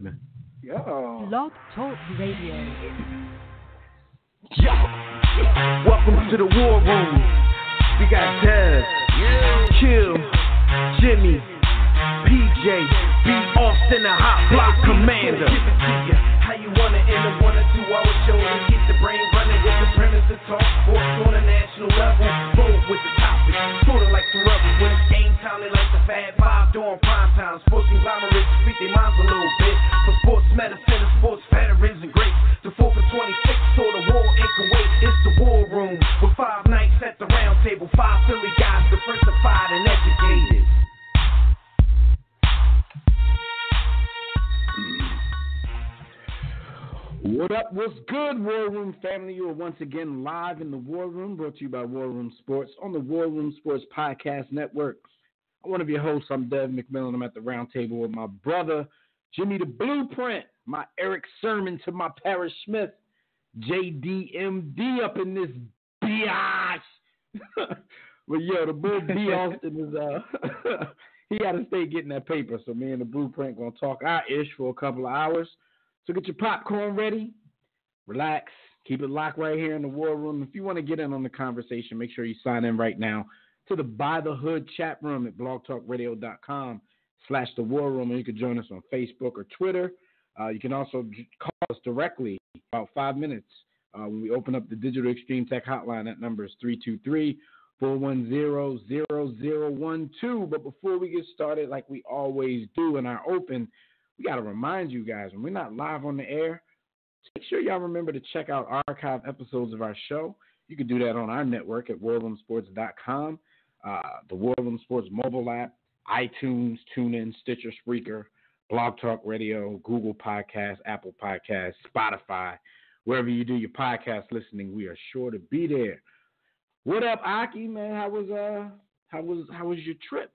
Hickman. Yo. Blog Talk Radio. Yo, welcome to the War Room. We got Dev, Kill, Jimmy, PJ, B. Austin, the Hot Block Commander. How you want it in a 1 or 2 hour show to keep the brain running with the premise to talk sports on a national level. Bold with the topic, sorta like some rebels. When it's game time, they like the Fab Five during prime time. Sports conglomerates speak their minds a little bit. For sports medicine and sports veterans and greats. The 4 for 26 or the war in Kuwait. It's the War Room with 5 nights at the round table. 5 Philly guys, diversified and educated. What up? What's good, War Room family? You are once again live in the War Room, brought to you by War Room Sports on the War Room Sports Podcast Network. I'm one of your hosts. I'm Dev McMillan. I'm at the round table with my brother, Jimmy the Blueprint, my Eric Sermon to my Parrish Smith, JDMD up in this biatch. But yo, the boy B. Austin is, he got to stay getting that paper. So me and the Blueprint going to talk our-ish for a couple of hours. So get your popcorn ready, relax, keep it locked right here in the War Room. If you want to get in on the conversation, make sure you sign in right now to the By the Hood chat room at blogtalkradio.com/the War Room, and you can join us on Facebook or Twitter. You can also call us directly about 5 minutes when we open up the Digital Extreme Tech Hotline. That number is 323-410-0012. But before we get started, like we always do in our open, we got to remind you guys, when we're not live on the air, make sure y'all remember to check out archive episodes of our show. You can do that on our network at warroomsports.com, the War Room Sports mobile app, iTunes, TuneIn, Stitcher, Spreaker, Blog Talk Radio, Google Podcasts, Apple Podcasts, Spotify. Wherever you do your podcast listening, we are sure to be there. What up, Aki, man? How was your trip?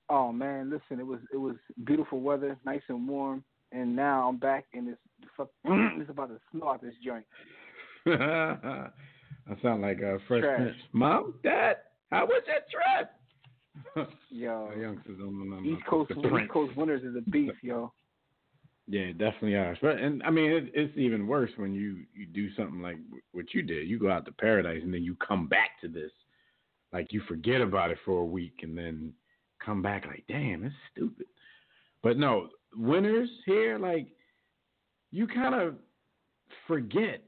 Oh man, listen, it was beautiful weather, nice and warm, and now I'm back and it's about to snow out this joint. I sound like a Fresh Prince. Trash. Mom, Dad, how was your trip? Yo, youngsters don't know East Coast winters is a beast, yo. Yeah, definitely are. And I mean, it's even worse when you do something like what you did. You go out to paradise and then you come back to this, like you forget about it for a week and then come back like, damn, it's stupid. But no, winters here, like, you kind of forget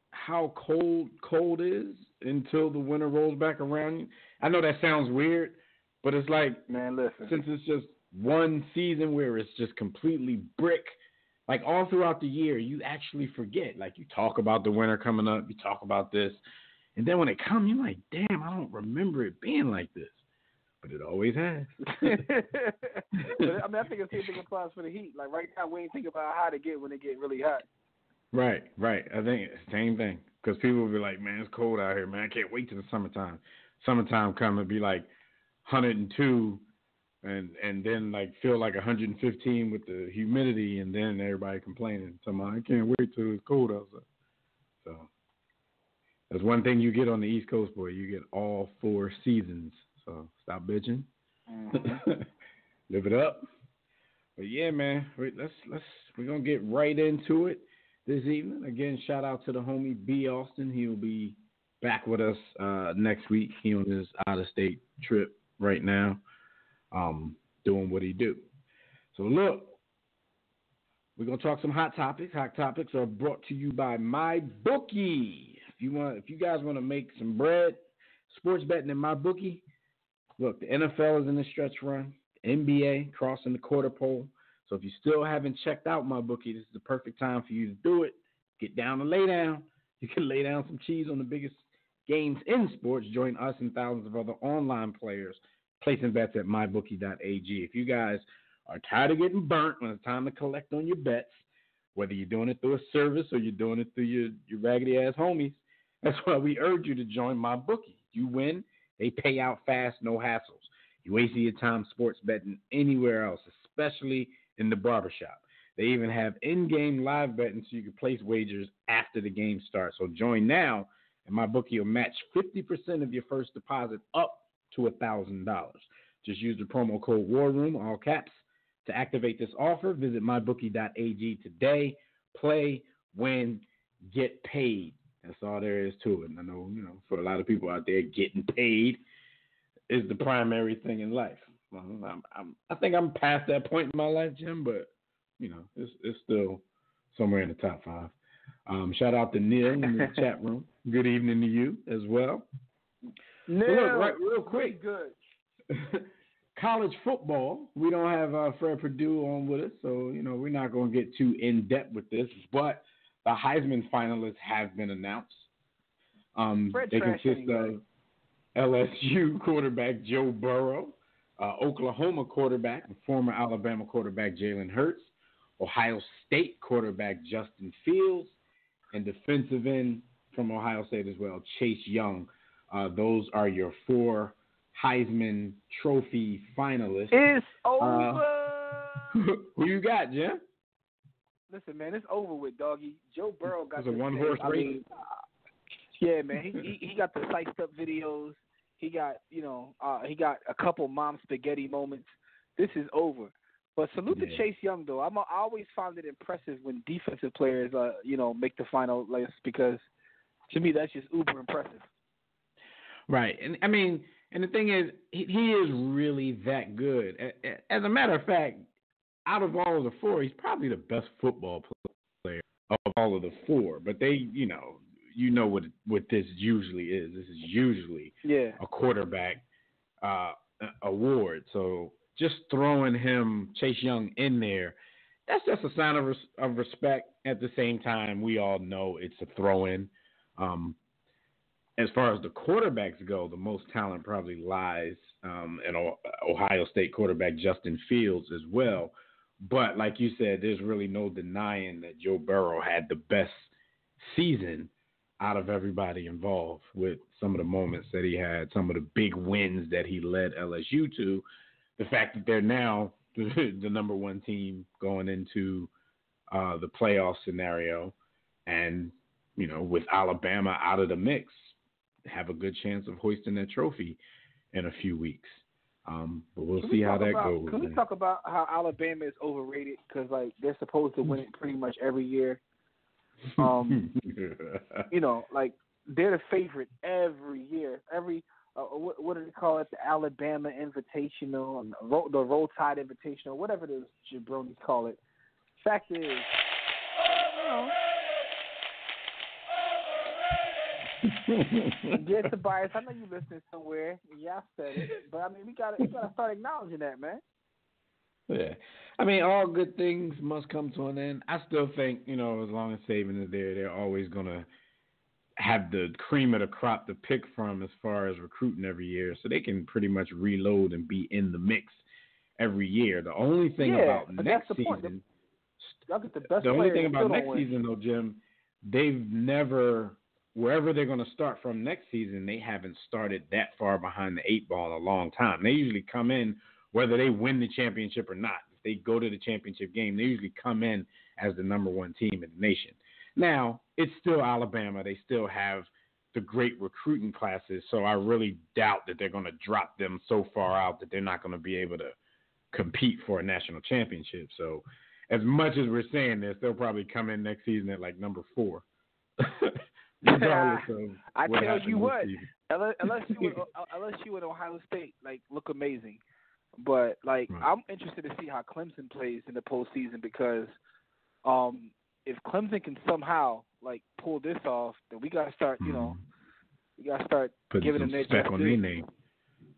how cold is until the winter rolls back around you. I know that sounds weird, but it's like, man, listen, since it's just one season where it's just completely brick, like all throughout the year, you actually forget. Like, you talk about the winter coming up, you talk about this, and then when it comes, you're like, damn, I don't remember it being like this. But it always has. But I mean, I think the same thing applies for the heat. Like right now, we ain't thinking about how to get when it get really hot. Right. I think it's the same thing. Because people will be like, man, it's cold out here, man. I can't wait till the summertime. Summertime come and be like 102 and then like feel like 115 with the humidity, and then everybody complaining. So I can't wait till it's cold outside. So that's one thing you get on the East Coast, boy. You get all 4 seasons. So stop bitching. Mm-hmm. Live it up. But yeah, man, we're gonna get right into it this evening. Again, shout out to the homie B. Austin. He'll be back with us next week. He on his out of state trip right now, doing what he do. So look, we're gonna talk some hot topics. Hot topics are brought to you by MyBookie. If you guys want to make some bread, sports betting in MyBookie. Look, the NFL is in the stretch run. The NBA crossing the quarter pole. So if you still haven't checked out MyBookie, this is the perfect time for you to do it. Get down and lay down. You can lay down some cheese on the biggest games in sports. Join us and thousands of other online players placing bets at mybookie.ag. If you guys are tired of getting burnt when it's time to collect on your bets, whether you're doing it through a service or you're doing it through your raggedy-ass homies, that's why we urge you to join MyBookie. You win. They pay out fast, no hassles. You wasting your time sports betting anywhere else, especially in the barbershop. They even have in-game live betting so you can place wagers after the game starts. So join now, and MyBookie will match 50% of your first deposit up to $1,000. Just use the promo code WARROOM, all caps, To activate this offer, visit mybookie.ag today. Play, win, get paid. That's all there is to it. And I know, for a lot of people out there, getting paid is the primary thing in life. I think I'm past that point in my life, Jim, but it's still somewhere in the top 5. Shout out to Neil in the chat room. Good evening to you as well. Neil, so look, right, real quick. Good. College football. We don't have Fred Perdue on with us, so we're not going to get too in depth with this. But the Heisman finalists have been announced. They consist of LSU quarterback Joe Burrow, Oklahoma quarterback and former Alabama quarterback Jalen Hurts, Ohio State quarterback Justin Fields, and defensive end from Ohio State as well, Chase Young. Those are your 4 Heisman Trophy finalists. It's over. Who you got, Jim? Listen, man, it's over with, doggy. Joe Burrow got a one-horse race. Yeah, man, he got the sliced up videos. He got he got a couple mom spaghetti moments. This is over. But salute to Chase Young though. I always found it impressive when defensive players make the final list, because to me that's just uber impressive. Right, and I mean. And the thing is, he is really that good. As a matter of fact, out of all of the 4, he's probably the best football player of all of the 4. But they, what this usually is. This is usually a quarterback award. So just throwing Chase Young, in there, that's just a sign of respect. At the same time, we all know it's a throw-in. As far as the quarterbacks go, the most talent probably lies in Ohio State quarterback Justin Fields as well. But like you said, there's really no denying that Joe Burrow had the best season out of everybody involved, with some of the moments that he had, some of the big wins that he led LSU to, the fact that they're now the number 1 team going into the playoff scenario, and, with Alabama out of the mix, have a good chance of hoisting that trophy in a few weeks. But we'll see how that goes. Can we talk about how Alabama is overrated? Because they're supposed to win it pretty much every year. They're the favorite every year. What do they call it? The Alabama Invitational, the Roll Tide Invitational, whatever those jabronis call it. Fact is, Get Tobias, I know you listening somewhere. Yeah, I said it, but I mean, we gotta start acknowledging that, man. Yeah, I mean, all good things must come to an end. I still think, as long as Saban is there, they're always gonna have the cream of the crop to pick from as far as recruiting every year, so they can pretty much reload and be in the mix every year. The only thing about next season, the only thing about next season, though, Jim, they've never. Wherever they're going to start from next season, they haven't started that far behind the 8 ball in a long time. They usually come in, whether they win the championship or not. If they go to the championship game, they usually come in as the number 1 team in the nation. Now, it's still Alabama. They still have the great recruiting classes, so I really doubt that they're going to drop them so far out that they're not going to be able to compete for a national championship. So as much as we're saying this, they'll probably come in next season at number 4. Regardless of I what tell you what, LSU and Ohio State look amazing, but right. I'm interested to see how Clemson plays in the postseason, because if Clemson can somehow pull this off, then we gotta start we gotta start putting giving them their spec on their name.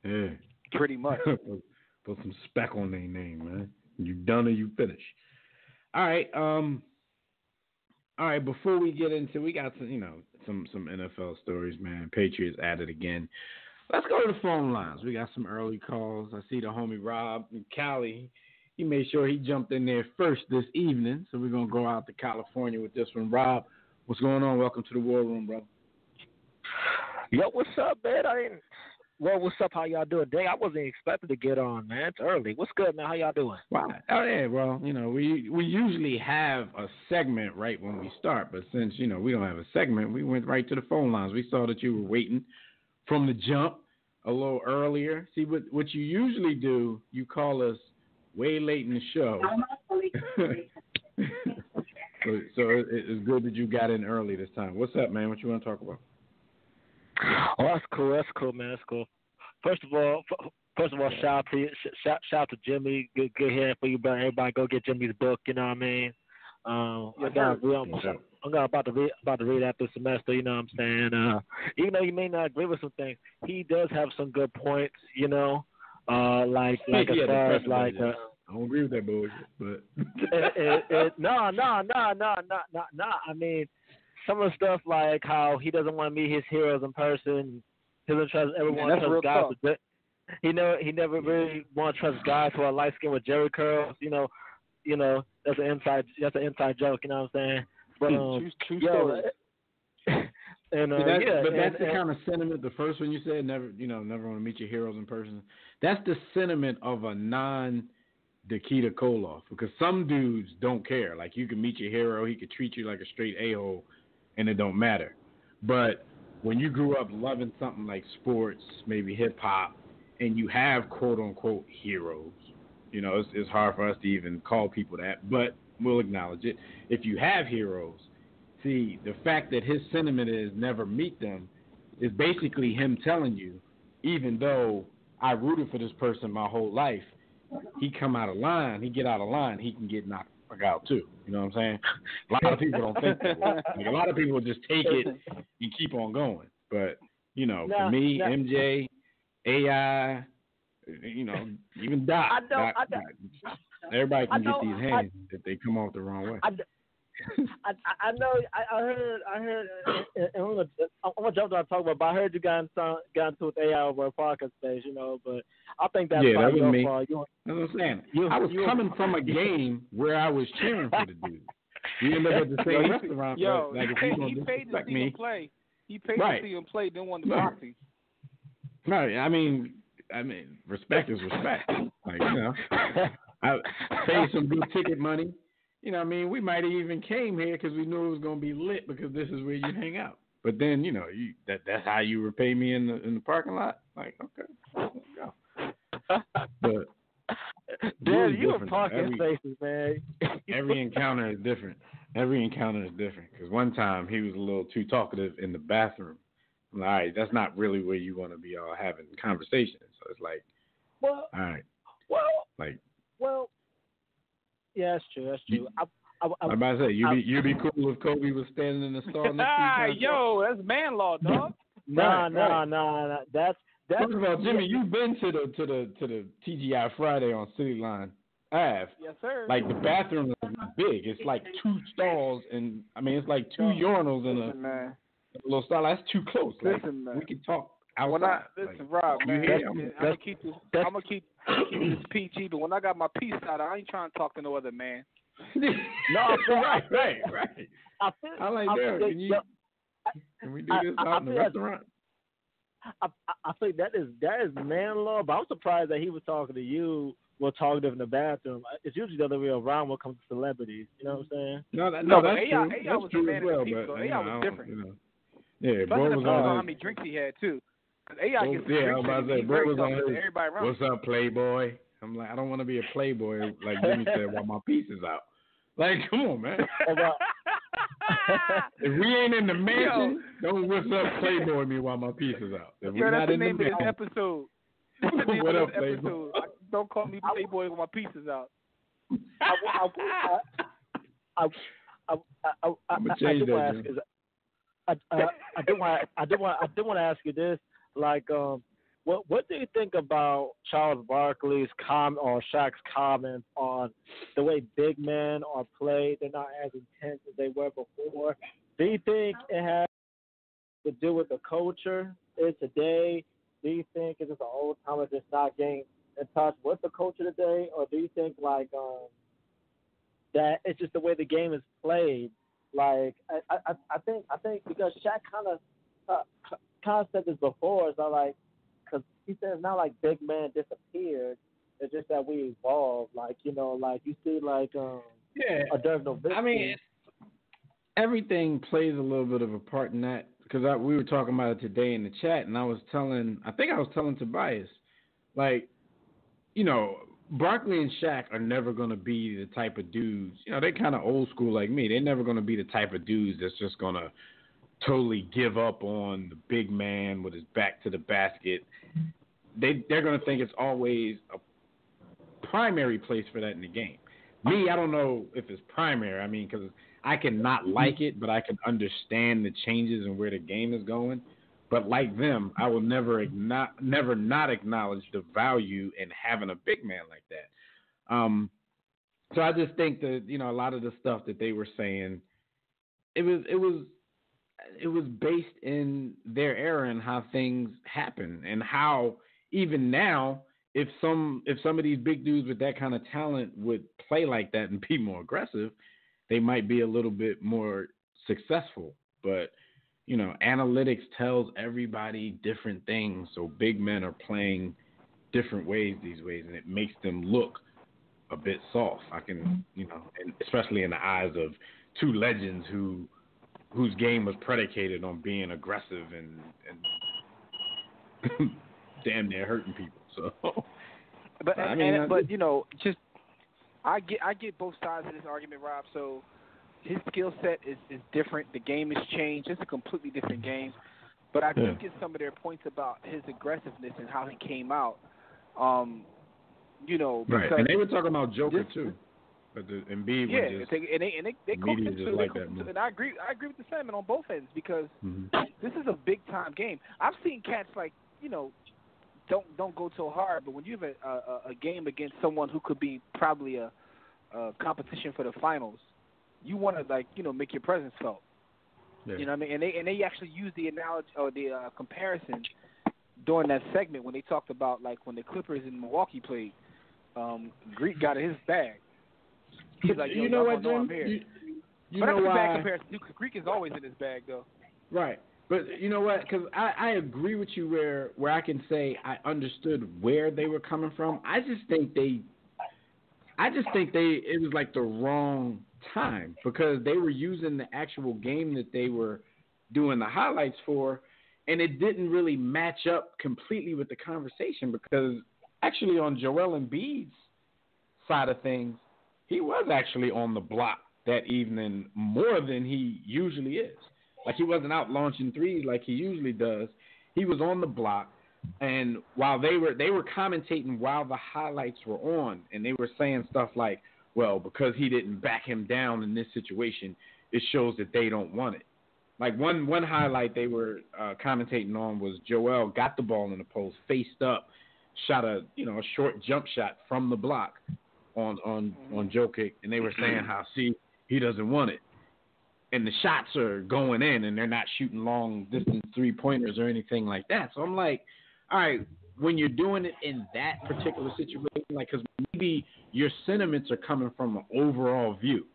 Yeah, pretty much. Put some spec on their name, man. You done or you finish. All right, before we get into, we got some NFL stories, man. Patriots at it again. Let's go to the phone lines. We got some early calls. I see the homie Rob in Cali. He made sure he jumped in there first this evening, so we're going to go out to California with this one. Rob, what's going on? Welcome to the War Room, bro. Yo, what's up, man? What's up? How y'all doing today? I wasn't expecting to get on, man. It's early. What's good, man? How y'all doing? Wow. Oh, yeah, well, we usually have a segment right when we start, but since, we don't have a segment, we went right to the phone lines. We saw that you were waiting from the jump a little earlier. See, what you usually do, you call us way late in the show. so it's good that you got in early this time. What's up, man? What you want to talk about? Oh, that's cool. That's cool, man. That's cool. First of all, shout out to you. Shout out to Jimmy. Good hearing for you, brother. Everybody, go get Jimmy's book. You know what I mean? I'm about to read that this semester. You know what I'm saying? Even though you may not agree with some things, he does have some good points. You know, like as far as like. I don't agree with that bullshit, but no. I mean, some of the stuff like how he doesn't want to meet his heroes in person. He doesn't trust everyone. Trust guys. He never really want to trust guys who are light skinned with jerry curls. You know, that's an inside joke. You know what I'm saying? But true story. And that's the kind of sentiment. The first one you said, never want to meet your heroes in person. That's the sentiment of a non-Nikita Koloff, because some dudes don't care. Like, you can meet your hero, he could treat you like a straight a-hole, and it don't matter. But when you grew up loving something like sports, maybe hip hop, and you have quote unquote heroes, it's hard for us to even call people that, but we'll acknowledge it. If you have heroes, see, the fact that his sentiment is never meet them is basically him telling you, even though I rooted for this person my whole life, he come out of line, he get out of line, he can get knocked out too. You know what I'm saying? A lot of people don't think that way. Like, a lot of people just take it and keep on going. But, for me, MJ, AI, even Doc, everybody can get these hands if they come off the wrong way. I know. I heard. And I'm gonna jump to talk about. But I heard you got into with AI over a podcast stage, But I think that's probably your fault. That's what I'm saying. I was coming from a game where I was cheering for the dude. We ended up at the same restaurant. He paid to see him play. He paid to see him play. Didn't want to box him. Right. I mean, respect is respect. Like, I paid some good ticket money. We might have even came here because we knew it was going to be lit because this is where you hang out. But then, that's how you repay me in the parking lot? Like, okay, let's go. But Dude, you were parking spaces, man. Every encounter is different. Because one time he was a little too talkative in the bathroom. I'm like, all right, that's not really where you want to be all having conversations. So it's like, all right. Well. Yeah, that's true. I'm about to say, you'd be cool if Kobe was standing in the stall next to you. Yo, that's man law, dog. Nah. That's first of all, Jimmy, you've been to the TGI Friday on City Line Ave. Yes, sir. Like, the bathroom is big. It's like 2 stalls, and it's like 2 urinals in a little stall. That's too close. Like, listen, man. We can talk outside. Rob, man. I'm gonna keep this PG, but when I got my piece out, I ain't trying to talk to no other man. No, right. I like that. Can we do this out in the restaurant? I think that is man law, but I'm surprised that he was talking to you while talking in the bathroom. It's usually the other way around when it comes to celebrities. You know what I'm saying? No, that's true. AI was true as well, but AI was different. Yeah, bro was on how many drinks he had too. AI gets I was about to say, bro was on everybody around. What's up, Playboy? I'm like, I don't want to be a Playboy like Jimmy said while my piece is out. Like, come on, man. If we ain't in the mansion, don't what's up Playboy me while my piece is out. If we're not in the mansion, episode. What up, Playboy? Don't call me Playboy when my piece is out. I'm gonna change that. I do want to ask you this, like, what do you think about Charles Barkley's or Shaq's comments on the way big men are played? They're not as intense as they were before. Do you think it has to do with the culture today? Do you think it's just an old timer just not getting in touch with the culture today, or do you think like that it's just the way the game is played? Like I think because Shaq kind of said this before, so like, because he said it's not like big man disappeared, it's just that we evolved. Like, like you see like a Dirk Nowitzki. I mean, everything plays a little bit of a part in that, because we were talking about it today in the chat, and I was telling Tobias, like, Barkley and Shaq are never going to be the type of dudes. You know, they're kind of old school like me. They're never going to be the type of dudes that's just going to totally give up on the big man with his back to the basket. They're going to think it's always a primary place for that in the game. Me, I don't know if it's primary. I mean, because I can not like it, but I can understand the changes and where the game is going. But like them, I will never not acknowledge the value in having a big man like that. So I just think that, you know, a lot of the stuff that they were saying, it was based in their era and how things happen, and how even now, if some of these big dudes with that kind of talent would play like that and be more aggressive, they might be a little bit more successful. But you know, analytics tells everybody different things. So big men are playing different ways these ways, and it makes them look a bit soft. I can, you know, and especially in the eyes of two legends whose game was predicated on being aggressive and damn near hurting people. So, but I mean, but you know, just I get both sides of this argument, Rob. So his skill set is different. The game has changed. It's a completely different game. But I do get some of their points about his aggressiveness and how he came out. You know, because right. And they were talking about Joker too. But the Embiid was just they coached him too. Like that, and I agree with the sentiment on both ends, because this is a big time game. I've seen cats like, you know, don't go so hard, but when you have a game against someone who could be probably a competition for the finals, you want to, like, you know, make your presence felt. Yeah. You know what I mean? And they actually used the analogy or the comparison during that segment when they talked about, like, when the Clippers in Milwaukee played, Greek got in his bag. He's like, you know what, Jim? But that's a bad comparison. Greek is always in his bag, though. Right. But you know what? Because I agree with you where I can say I understood where they were coming from. I just think it was like the wrong time, because they were using the actual game that they were doing the highlights for, and it didn't really match up completely with the conversation, because actually on Joel Embiid's side of things, he was actually on the block that evening more than he usually is. Like, he wasn't out launching threes like he usually does. He was on the block, and while they were commentating while the highlights were on, and they were saying stuff like, well, because he didn't back him down in this situation, it shows that they don't want it. Like, one highlight they were commentating on was Joel got the ball in the post, faced up, shot a short jump shot from the block on Jokic, and they were saying how, see, he doesn't want it. And the shots are going in, and they're not shooting long-distance three-pointers or anything like that. So I'm like, all right, when you're doing it in that particular situation, like, because maybe your sentiments are coming from an overall view,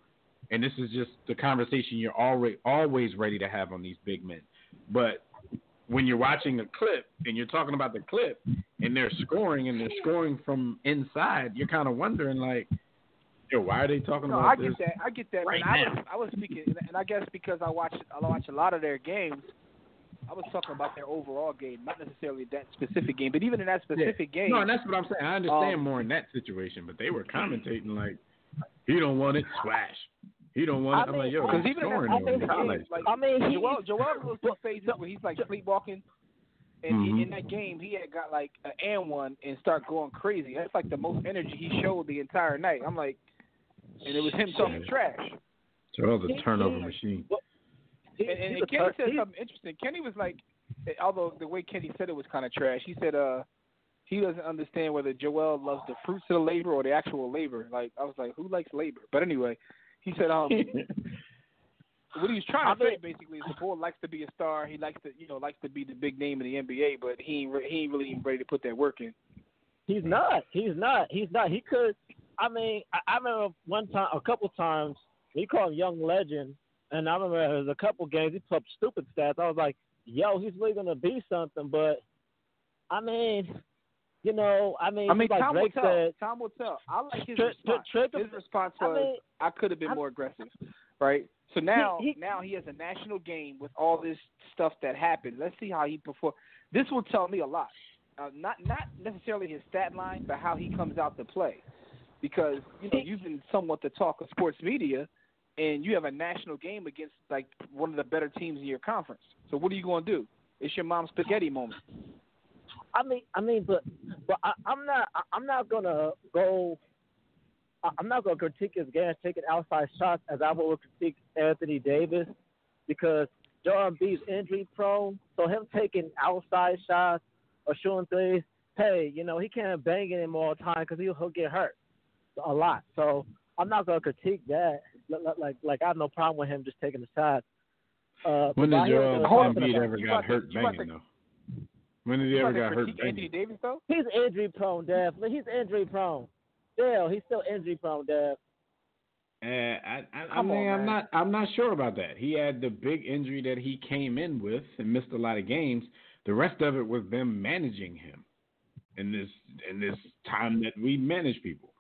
and this is just the conversation you're always ready to have on these big men. But when you're watching a clip and you're talking about the clip and they're scoring from inside, you're kind of wondering, like, yo, why are they talking about this? I get that. Right now. I was speaking, and I guess because I watch a lot of their games, I was talking about their overall game, not necessarily that specific game, but even in that specific game. No, and that's what I'm saying. I understand more in that situation, but they were commentating like, he don't want it, swash. He don't want it. I'm like, yo, because even in that Joel was two phases where he's like sleepwalking. And in that game, he had got like an and one and start going crazy. That's like the most energy he showed the entire night. I'm like, and it was him talking trash. Joel's a turnover machine. And Kenny said something interesting. Kenny was like, although the way Kenny said it was kind of trash, he said he doesn't understand whether Joel loves the fruits of the labor or the actual labor. Like, I was like, who likes labor? But anyway, he said what he was trying to say basically is the boy likes to be a star. He likes to be the big name in the NBA, but he ain't really even ready to put that work in. He's not. He could. I mean, I remember a couple times we called him Young Legend, and I remember there was a couple games he put up stupid stats. I was like, yo, he's really gonna be something. But I mean, like time Drake said, time will tell. I like his response. His response was, I could have been more aggressive, right? So now he has a national game with all this stuff that happened. Let's see how he performs. This will tell me a lot. not necessarily his stat line, but how he comes out to play. Because you've been somewhat the talk of sports media, and you have a national game against like one of the better teams in your conference. So what are you going to do? It's your mom's spaghetti moment. I mean, but I'm not gonna go. I'm not gonna critique his game taking outside shots as I would critique Anthony Davis, because Joel Embiid's injury prone. So him taking outside shots or shooting threes, hey, he can't bang it anymore all the time because he'll get hurt a lot. So I'm not gonna critique that. Like I have no problem with him just taking the shot. When did Joel Embiid ever got hurt banging though? When did he ever got hurt banging? Anthony Davis though? He's injury prone, Dev. He's injury prone. Still, he's still injury prone, Dev. I'm not sure about that. He had the big injury that he came in with and missed a lot of games. The rest of it was them managing him in this time that we manage people.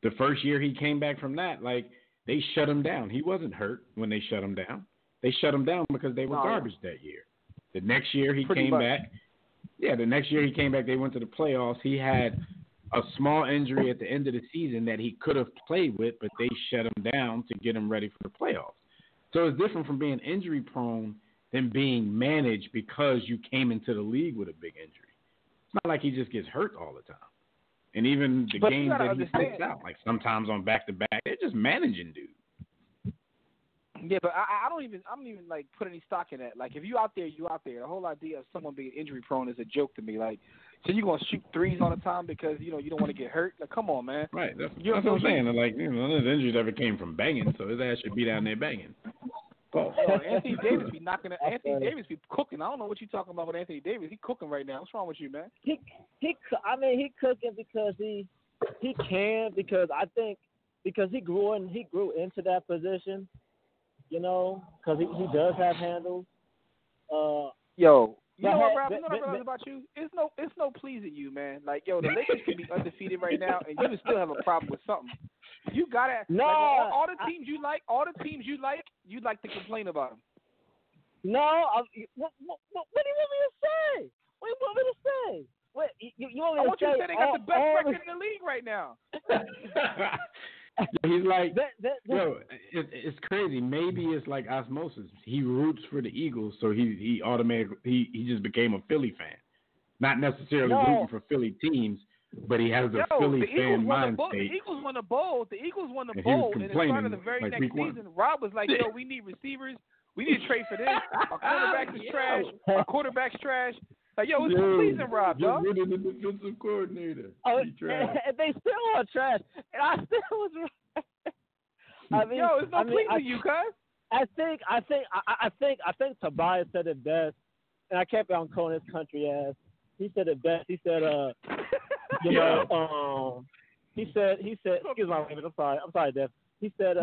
The first year he came back from that, like they shut him down. He wasn't hurt when they shut him down. They shut him down because they were garbage that year. The next year he came back. Yeah, the next year he came back. They went to the playoffs. He had a small injury at the end of the season that he could have played with, but they shut him down to get him ready for the playoffs. So it's different from being injury prone than being managed because you came into the league with a big injury. It's not like he just gets hurt all the time. And even the games that he sticks out, like sometimes on back-to-back, they're just managing dudes. Yeah, but I don't even like put any stock in that. Like if you out there, you out there. The whole idea of someone being injury prone is a joke to me. Like, so you gonna shoot threes all the time because you don't want to get hurt? Like, come on, man. Right. That's what I'm saying. Like, none of his injuries ever came from banging, so his ass should be down there banging. Oh, Anthony Davis be knocking. Anthony Davis be cooking. I don't know what you're talking about with Anthony Davis. He cooking right now. What's wrong with you, man? He cooking because he can, because I think because he grew into that position. Because he does have handles. Yo, you know what, Rob? You know what I realize about you? It's no pleasing you, man. Like, yo, the Lakers could be undefeated right now, and you would still have a problem with something. You gotta all the teams you like, you'd like to complain about them. No, what do you want me to say? What do you want me to say? What you want me to say? I want you to say they got the best record in the league right now. He's like, yo, it's crazy. Maybe it's like osmosis. He roots for the Eagles, so he automatically he just became a Philly fan. Not necessarily rooting for Philly teams, but he has a Philly fan mind state. The Eagles won the bowl. And at the start of the very next season, Rob was like, yo, we need receivers. We need to trade for this. Our quarterback is trash. Our quarterback's trash. Like, yo, it's pleasing, Rob, dog. Get rid of the defensive coordinator. Oh, and they still are trash. And I still was right. I mean, yo, it's pleasing you, cuz. I think Tobias said it best, and I kept on calling his country ass. He said it best. He said, he said, excuse my language. I'm sorry, Dev. He said,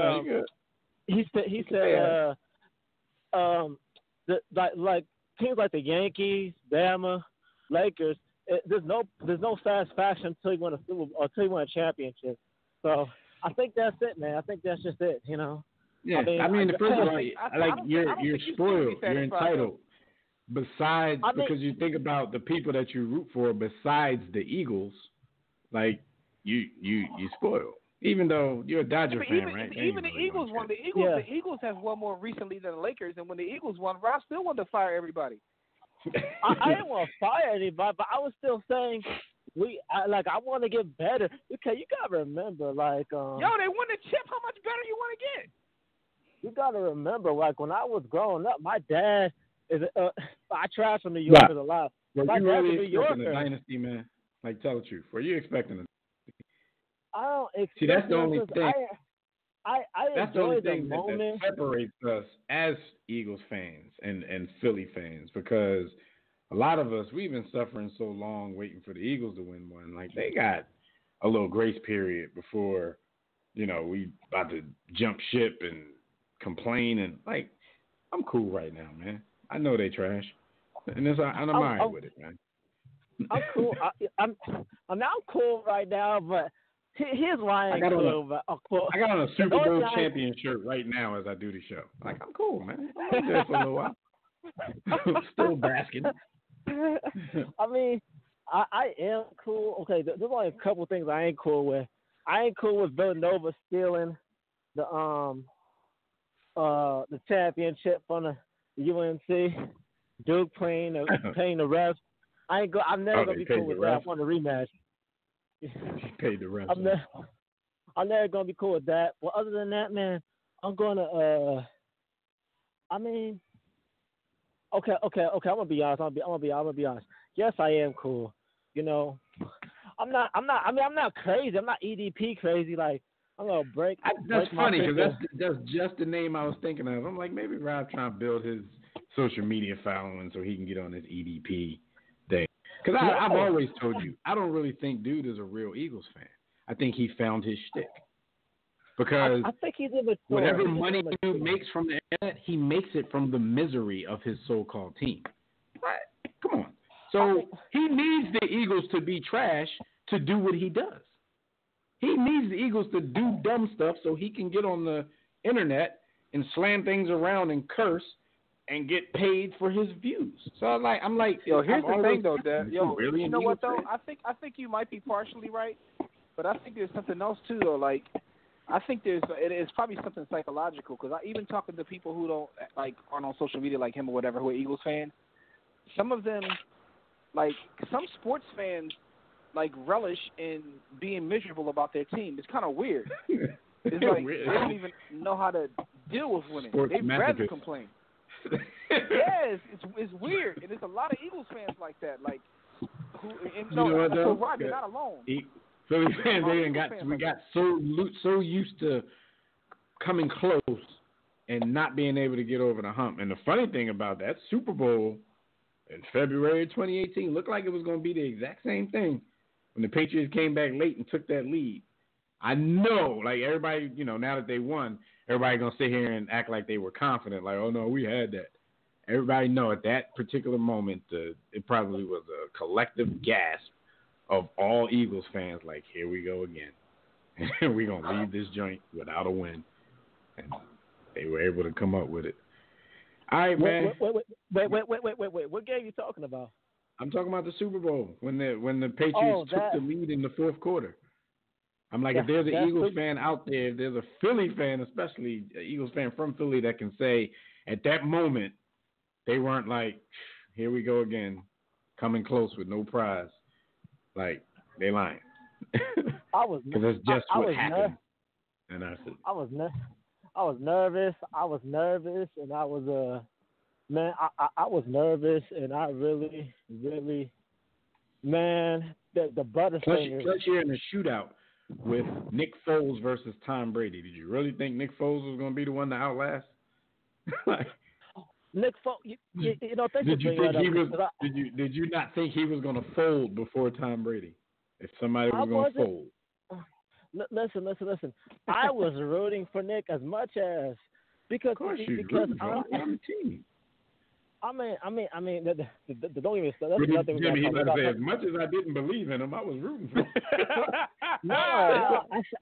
like teams like the Yankees, Bama, Lakers, there's no fast fashion until you win a championship. So I think that's it, man. I think that's just it, Yeah, I mean first of all, you're spoiled, you're entitled. Besides, because you think about the people that you root for, besides the Eagles, like you spoiled. Even though you're a Dodger fan, right? Even the Eagles won. The Eagles have won more recently than the Lakers, and when the Eagles won, Rob still wanted to fire everybody. I didn't want to fire anybody, but I was still saying I want to get better. Okay, you gotta remember, like, they won the chip. How much better you want to get? You gotta remember, like when I was growing up, my dad is. I trash from New Yorkers a lot. Were my you dad's really a New expecting Yorker. a dynasty, man? Like, tell the truth. Were you expecting a? I don't expect. See, that's the only thing. I that's the only thing that separates us as Eagles fans and Philly fans, because a lot of us, we've been suffering so long waiting for the Eagles to win one. Like, they got a little grace period before, we about to jump ship and complain. And, like, I'm cool right now, man. I know they trash. And I'm all right with it, man. I'm cool. I'm cool right now, but here's why I got on a Super Bowl champion shirt right now as I do the show. Like, I'm cool, man. I'm there for a little while. I'm still basking. I mean, I am cool. Okay, there's only a couple things I ain't cool with. I ain't cool with Villanova stealing the championship from the UNC. Duke paying the refs. I'm never gonna be cool with that. I want a rematch. He paid the refs. I'm never gonna be cool with that. Well, other than that, man, I'm gonna. I mean, okay. I'm gonna be honest. I'm gonna be honest. Yes, I am cool. You know, I'm not. I mean, I'm not crazy. I'm not EDP crazy. Like, I'm gonna break. That's funny because that's just the name I was thinking of. I'm like, maybe Rob trying to build his social media following so he can get on his EDP thing. Because I've always told you, I don't really think dude is a real Eagles fan. I think he found his shtick. Because I think he's immature. Whatever money dude makes from the internet, he makes it from the misery of his so-called team. Right? Come on. So he needs the Eagles to be trash to do what he does. He needs the Eagles to do dumb stuff so he can get on the internet and slam things around and curse and get paid for his views. So I'm like, yo, here's the thing though, Dad. Yo, really you know what though? I think you might be partially right, but I think there's something else too though. Like, I think it is probably something psychological because I even talking to people who don't aren't on social media like him or whatever who are Eagles fans. Some of them, like some sports fans, like relish in being miserable about their team. It's kind of weird. It's like they don't even know how to deal with winning. They'd rather complain. Yeah, it's weird, and there's a lot of Eagles fans like that. Like, who? And so Rob, you're not alone. Philly fans, we got so used to coming close and not being able to get over the hump. And the funny thing about that Super Bowl in February 2018 looked like it was going to be the exact same thing when the Patriots came back late and took that lead. I know, like everybody, now that they won, everybody going to sit here and act like they were confident, like, oh, no, we had that. Everybody know at that particular moment, it probably was a collective gasp of all Eagles fans, like, here we go again. And we're going to leave this joint without a win. And they were able to come up with it. All right, man. Wait. What game are you talking about? I'm talking about the Super Bowl when the Patriots took the lead in the fourth quarter. I'm like, if there's an Eagles fan out there, if there's a Philly fan, especially an Eagles fan from Philly that can say at that moment they weren't like, here we go again, coming close with no prize. Like, they lying. Because that's just what happened. And I said, I was nervous, and I was man, I was nervous, and I really, really, man, the Butterfingers. Plus, you're in a shootout with Nick Foles versus Tom Brady. Did you really think Nick Foles was going to be the one to outlast? Nick Foles, Did you not think he was going to fold before Tom Brady? If somebody was going to fold. Listen. I was rooting for Nick as much as because I'm a team. I mean, don't even. That's Jimmy, nothing. Jimmy, he better say, as much as I didn't believe in him, I was rooting for him.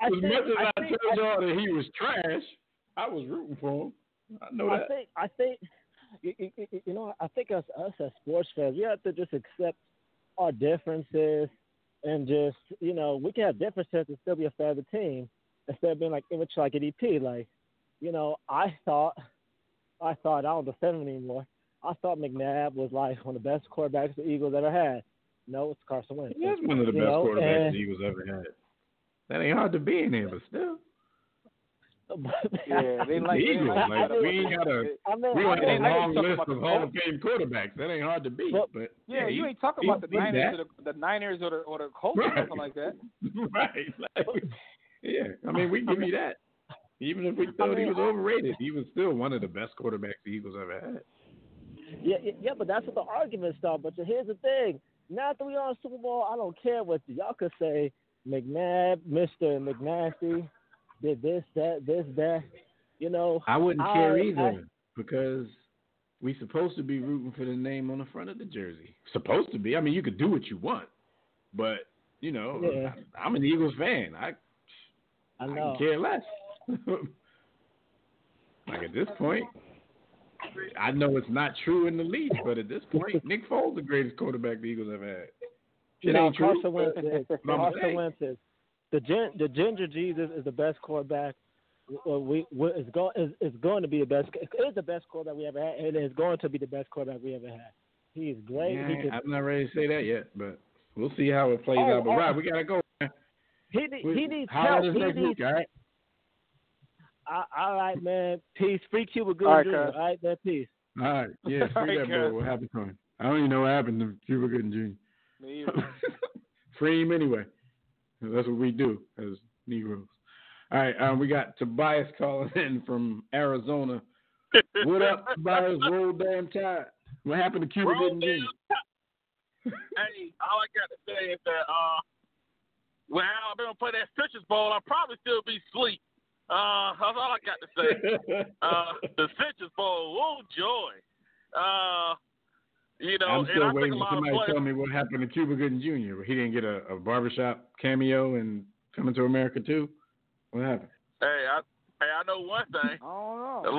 As much as I told y'all that he was trash, I was rooting for him. I know that. I think, I think us as sports fans, we have to just accept our differences and just, we can have differences and still be a fan of the team instead of being like immature like an EP. Like, I thought I don't defend him anymore. I thought McNabb was like one of the best quarterbacks the Eagles ever had. No, it's Carson Wentz. He is one of the best quarterbacks the Eagles ever had. That ain't hard to be in here, but still. Yeah, they like the Eagles. We ain't got a long list of Hall of Fame quarterbacks. That ain't hard to beat. But yeah, you ain't talking about the Niners or the Colts or something like that. Right. Yeah, I mean, we give you that. Even if we thought he was overrated, he was still one of the best quarterbacks the Eagles ever had. Yeah, but that's what the argument started. But here's the thing. Now that we're on Super Bowl, I don't care what y'all could say. McNabb, Mr. McNasty, did this, that. I wouldn't care either because we supposed to be rooting for the name on the front of the jersey. Supposed to be. I mean, you could do what you want. But, I'm an Eagles fan. I can care less. Like at this point, I know it's not true in the league, but at this point, Nick Foles the greatest quarterback the Eagles ever had. Carson Wentz is. The Ginger Jesus is the best quarterback. Is going to be the best. It is the best quarterback we ever had, and it's going to be the best quarterback we ever had. He is great. Yeah, I'm not ready to say that yet, but we'll see how it plays out. But Rob, we gotta go. Man. He needs help. Week, all right. All right, man. Peace. Free Cuba Gooding Jr. All right, man. Peace. All right. Yeah, free that boy. What happened to him? I don't even know what happened to Cuba Gooding Jr. Me either. Free him anyway. That's what we do as Negroes. All right, we got Tobias calling in from Arizona. What up, Tobias? Roll damn tide. What happened to Cuba Gooding Jr.? Hey, all I got to say is that when Alabama play that Citrus Bowl, I'll probably still be asleep. That's all I got to say. The Citrus Bowl, oh joy. I'm still waiting for somebody to tell me what happened to Cuba Gooding Jr. He didn't get a barbershop cameo in Coming to America too. What happened? Hey, I know one thing. I don't know. A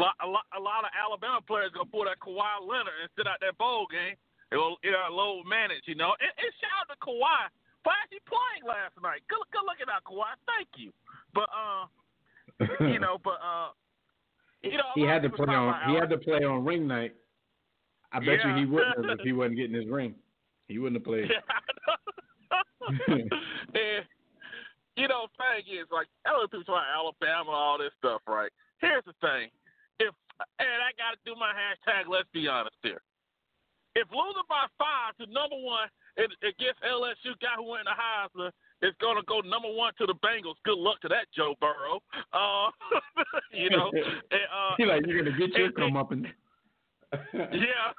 lot of Alabama players gonna pull that Kawhi Leonard and sit out that bowl game. It will low manage, And shout out to Kawhi for actually playing last night. Good looking out, Kawhi. Thank you. But he had to play on. He had to play on ring night. I bet you he wouldn't have if he wasn't getting his ring. He wouldn't have played. And, thing is, like, I know people talk about Alabama and all this stuff, right? Here's the thing. And I got to do my hashtag, let's be honest here. If losing by 5 to number 1 against LSU, guy who went in the Heisman, is going to go number 1 to the Bengals, good luck to that, Joe Burrow. You're going to get your comeuppance. Yeah.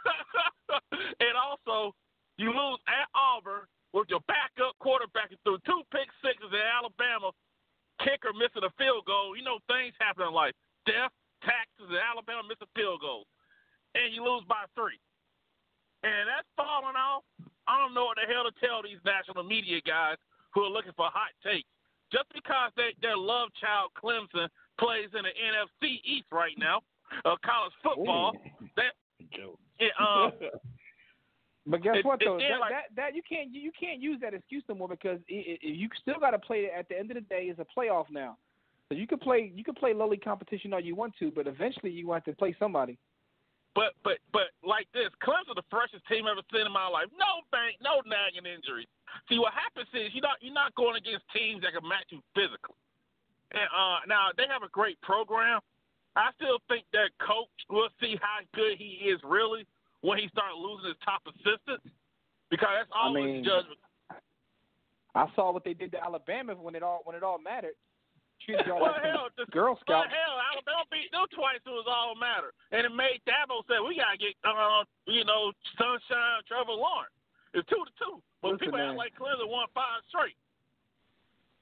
And also, you lose at Auburn with your backup quarterback who threw 2 pick sixes at Alabama, kicker missing a field goal. Things happen in life. Death, taxes, and Alabama missing field goals. And you lose by 3. And that's falling off. I don't know what the hell to tell these national media guys who are looking for hot takes. Just because their love child Clemson plays in the NFC East right now, college football, But guess what though? That you can't use that excuse no more because you still got to play. At the end of the day, it's a playoff now. So you can play lowly competition all you want to, but eventually you want to play somebody. But like this, Clemson the freshest team I've ever seen in my life. No nagging injuries. See, what happens is you're not going against teams that can match you physically. And now they have a great program. I still think that coach will see how good he is really when he starts losing his top assistants, because that's always judgment. I saw what they did to Alabama when it all mattered. Girl Scouts. Well, hell, Alabama beat them twice. It was all matter, and it made Dabo say we gotta get Sunshine Trevor Lawrence. It's 2-2, but Listen, people act like Clemson won 5 straight.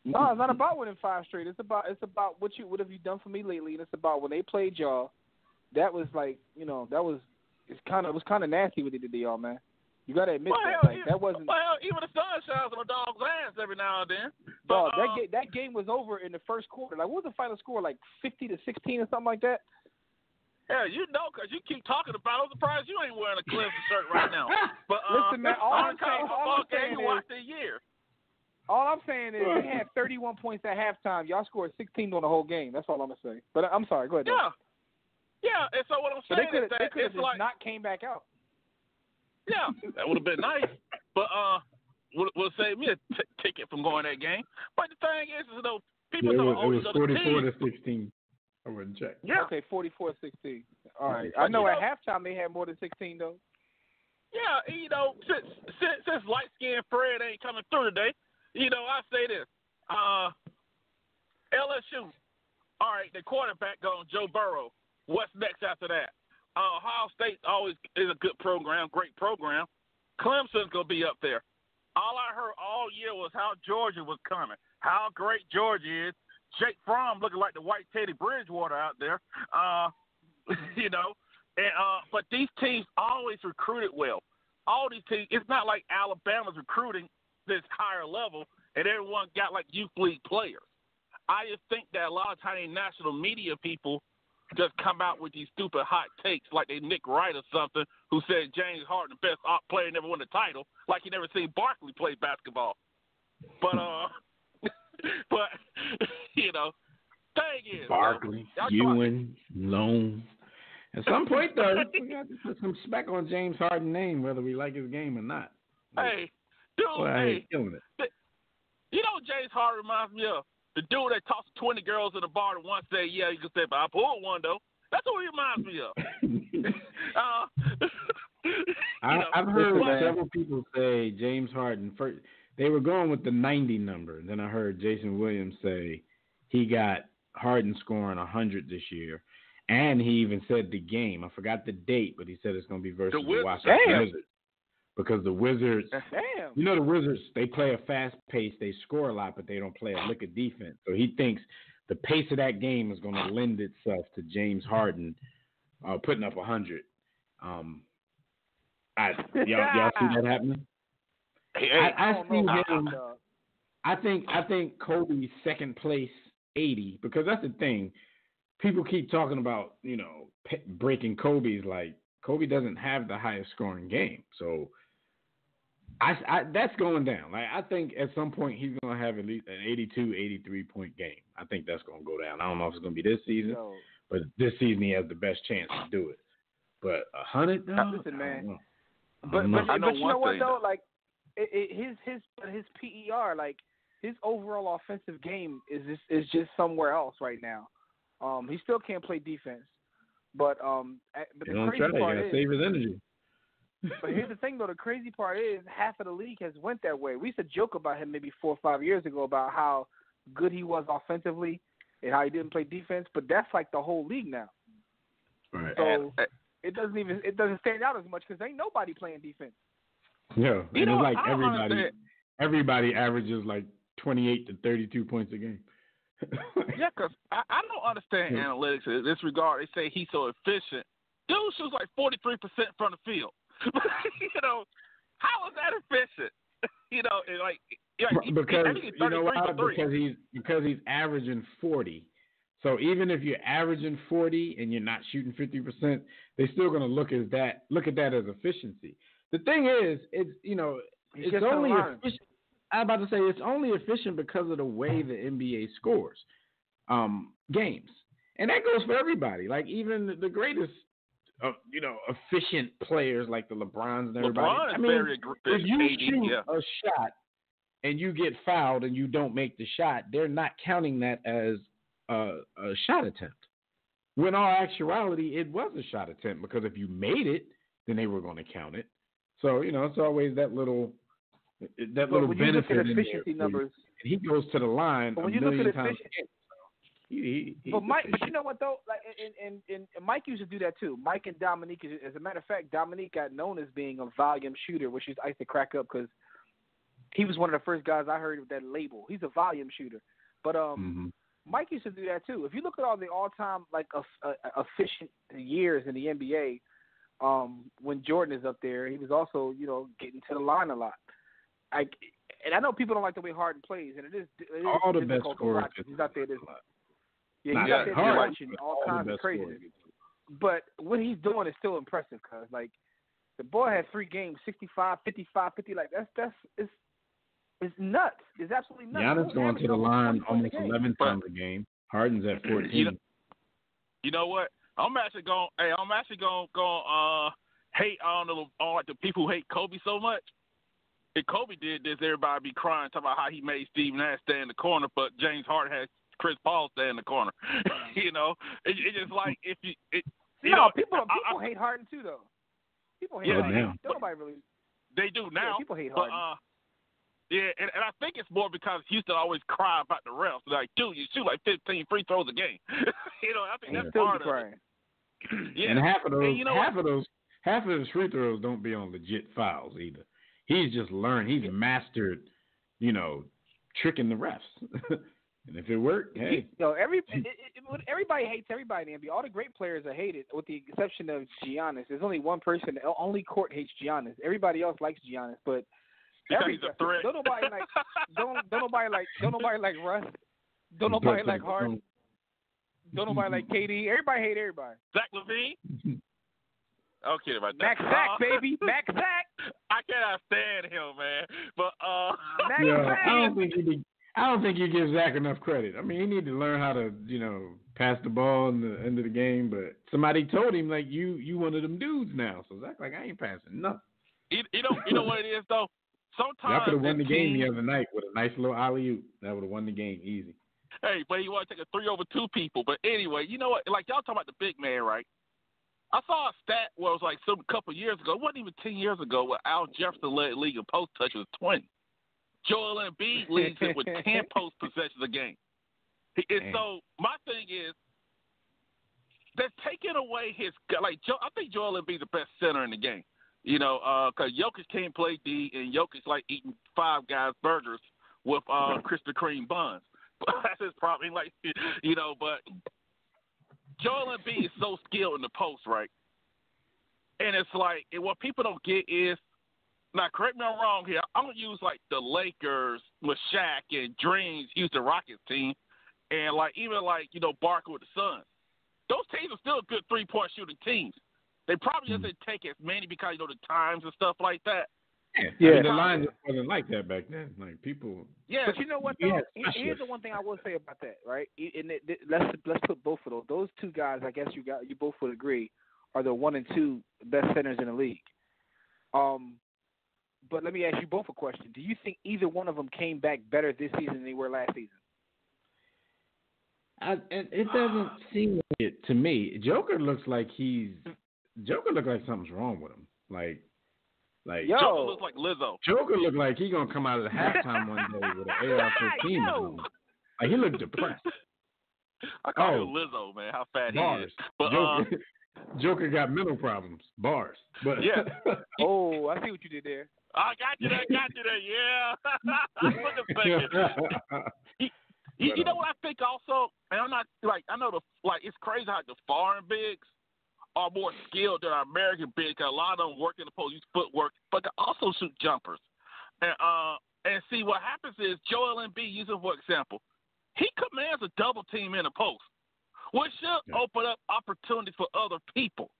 No, it's not about winning 5 straight. It's about what have you done for me lately, and it's about when they played y'all. That was like it was kind of nasty what they did to y'all, man. You got to admit that wasn't. Well, even the sun shines on a dog's ass every now and then. But that game was over in the first quarter. Like, what was the final score? Like 50-16 or something like that. Yeah, because you keep talking about it. I'm surprised you ain't wearing a Clemson shirt right now. But listen, man, all I'm saying is they had 31 points at halftime. Y'all scored 16 on the whole game. That's all I'm gonna say. But I'm sorry. Go ahead. Yeah. And so what I'm saying is that they could have just like not came back out. Yeah, that would have been nice. But would save me a ticket from going that game. But the thing is people don't always go to the team. It was 44-16. I wouldn't check. Yeah. Okay, 44-16. All right. I know at halftime they had more than 16 though. Yeah, since light skinned Fred ain't coming through today, I say this. LSU. All right, the quarterback going Joe Burrow. What's next after that? Ohio State always is a good program, great program. Clemson's going to be up there. All I heard all year was how Georgia was coming, how great Georgia is. Jake Fromm looking like the white Teddy Bridgewater out there, but these teams always recruited well. All these teams, it's not like Alabama's recruiting this higher level and everyone got like youth league players. I just think that a lot of times national media people just come out with these stupid hot takes like they Nick Wright or something, who said James Harden, the best player, never won the title, like he never seen Barkley play basketball. But but you know, thing is, Barkley, Ewing, Lone. At some point, though, we got to put some spec on James Harden's name, whether we like his game or not. Hey, dude, killing it. You know what James Harden reminds me of? The dude that tossed 20 girls in the bar and once said, yeah, you can say, but I pulled one, though. That's what he reminds me of. I've heard several people say James Harden, first, they were going with the 90 number. And then I heard Jason Williams say he got Harden scoring 100 this year. And he even said the game. I forgot the date, but he said it's going to be versus the Washington Wizards. Because the Wizards, you know, the Wizards, they play a fast pace. They score a lot, but they don't play a lick of defense. So he thinks the pace of that game is going to lend itself to James Harden putting up 100. Y'all see that happening? I see him. I think Kobe's second place 80, because that's the thing. People keep talking about, you know, breaking Kobe's. Like, Kobe doesn't have the highest scoring game. So I that's going down. Like, I think at some point he's going to have at least an 82, 83 point game. I think that's going to go down. I don't know if it's going to be this season, but this season he has the best chance to do it. But 100, though? Listen, man. But you know what, though? Like, his PER, like, his overall offensive game is just somewhere else right now. He still can't play defense. But the crazy part is, save his energy. But here's the thing, though. The crazy part is half of the league has went that way. We used to joke about him maybe 4 or 5 years ago about how good he was offensively and how he didn't play defense. But that's like the whole league now. Right. So it doesn't stand out as much because ain't nobody playing defense. Yeah, and it's like everybody averages like 28 to 32 points a game. Yeah, because I don't understand analytics in this regard. They say he's so efficient. Dude shoots like 43% from the field. You know, how is that efficient? You know, because he's averaging 40. So even if you're averaging 40 and you're not shooting 50%, they're still going to look at that as efficiency. The thing is, it's only efficient. I'm about to say it's only efficient because of the way the NBA scores games, and that goes for everybody. Like even the greatest, efficient players like the LeBrons and everybody. If you shoot a shot and you get fouled and you don't make the shot, they're not counting that as a shot attempt. When in all actuality, it was a shot attempt because if you made it, then they were going to count it. So it's always that little little when benefit you look at in efficiency there. numbers, And he goes to the line but when a you look million at times. But you know what though? Like, and Mike used to do that too. Mike and Dominique, as a matter of fact, Dominique got known as being a volume shooter, which I used to crack up because he was one of the first guys I heard of that label. He's a volume shooter, but Mike used to do that too. If you look at all the all-time like efficient years in the NBA, when Jordan is up there, he was also getting to the line a lot. And I know people don't like the way Harden plays, and it is all the best difficult to watch. He's out there. He's out there watching all kinds of craziness. But what he's doing is still impressive, cause like the boy had 3 games, 65, 55, 50. Like it's nuts. It's absolutely nuts. Giannis going to the line almost 11 times a game. Harden's at 14. You know what? I'm actually going hate on like the people who hate Kobe so much. If Kobe did this, everybody be crying, talking about how he made Steve Nash stay in the corner, but James Harden had Chris Paul stay in the corner. It's just like if you. People hate Harden too, though. People hate Harden. Nobody really. They do now. Yeah, people hate Harden. And I think it's more because Houston always cry about the refs. Like, dude, you shoot like 15 free throws a game. I think that's part of it. Yeah. And half of those free throws don't be on legit fouls either. He's just learned. He's mastered, tricking the refs. And if it worked, hey. Everybody hates everybody in the NBA. All the great players are hated, with the exception of Giannis. There's only one person. Only Court hates Giannis. Everybody else likes Giannis, but he's a threat. Don't nobody like Russ. Don't nobody like Harden. Don't nobody like KD. Everybody hate everybody. Zach LaVine? Okay, about that. Max Zach, baby. Max Zach. I cannot stand him, man. But Max Zach. I don't think you give Zach enough credit. I mean, he need to learn how to, pass the ball in the end of the game. But somebody told him, like, you one of them dudes now. So Zach, like, I ain't passing nothing. You know what it is though. Sometimes y'all could have won the game the other night with a nice little alley-oop. That would have won the game easy. Hey, but you want to take a 3 over 2 people. But anyway, you know what? Like y'all talking about the big man, right? I saw a stat where it was like a couple of years ago. It wasn't even 10 years ago where Al Jefferson led the league in post touches 20. Joel Embiid leads it with 10 post possessions a game. And so my thing is, they're taking away his I think Joel Embiid's the best center in the game. Because Jokic can't play D, and Jokic like eating Five Guys burgers with Krispy Kreme buns. That's his problem. Like, but Joel Embiid is so skilled in the post, right? And it's like, and what people don't get is, now correct me if I'm wrong here, I'm going to use like the Lakers with Shaq and Dreams Houston Rockets team, and like even like, Barker with the Suns. Those teams are still good three-point shooting teams. They probably just didn't take as many because, the times and stuff like that. Yeah. I mean, the line just wasn't like that back then. Like, people. Yeah, but you know what, though? Here's the one thing I will say about that, right? And let's put both of those. Those two guys, I guess you both would agree, are the 1 and 2 best centers in the league. But let me ask you both a question. Do you think either one of them came back better this season than they were last season? It doesn't seem like it to me. Joker looks like something's wrong with him. Like Joker looks like Lizzo. Joker looked like he gonna come out of the halftime one day with an AR-15. Like, he looked depressed. I call him Lizzo, man. How fat bars. he is. But Joker got mental problems. Bars. But yeah. Oh, I see what you did there. I got you there. Yeah. You know what I think also, and I'm not I know it's crazy how the foreign bigs are more skilled than our American bigs. Cause a lot of them work in the post, use footwork, but they also shoot jumpers. And see what happens is Joel Embiid, using for example, he commands a double team in the post, which should open up opportunities for other people.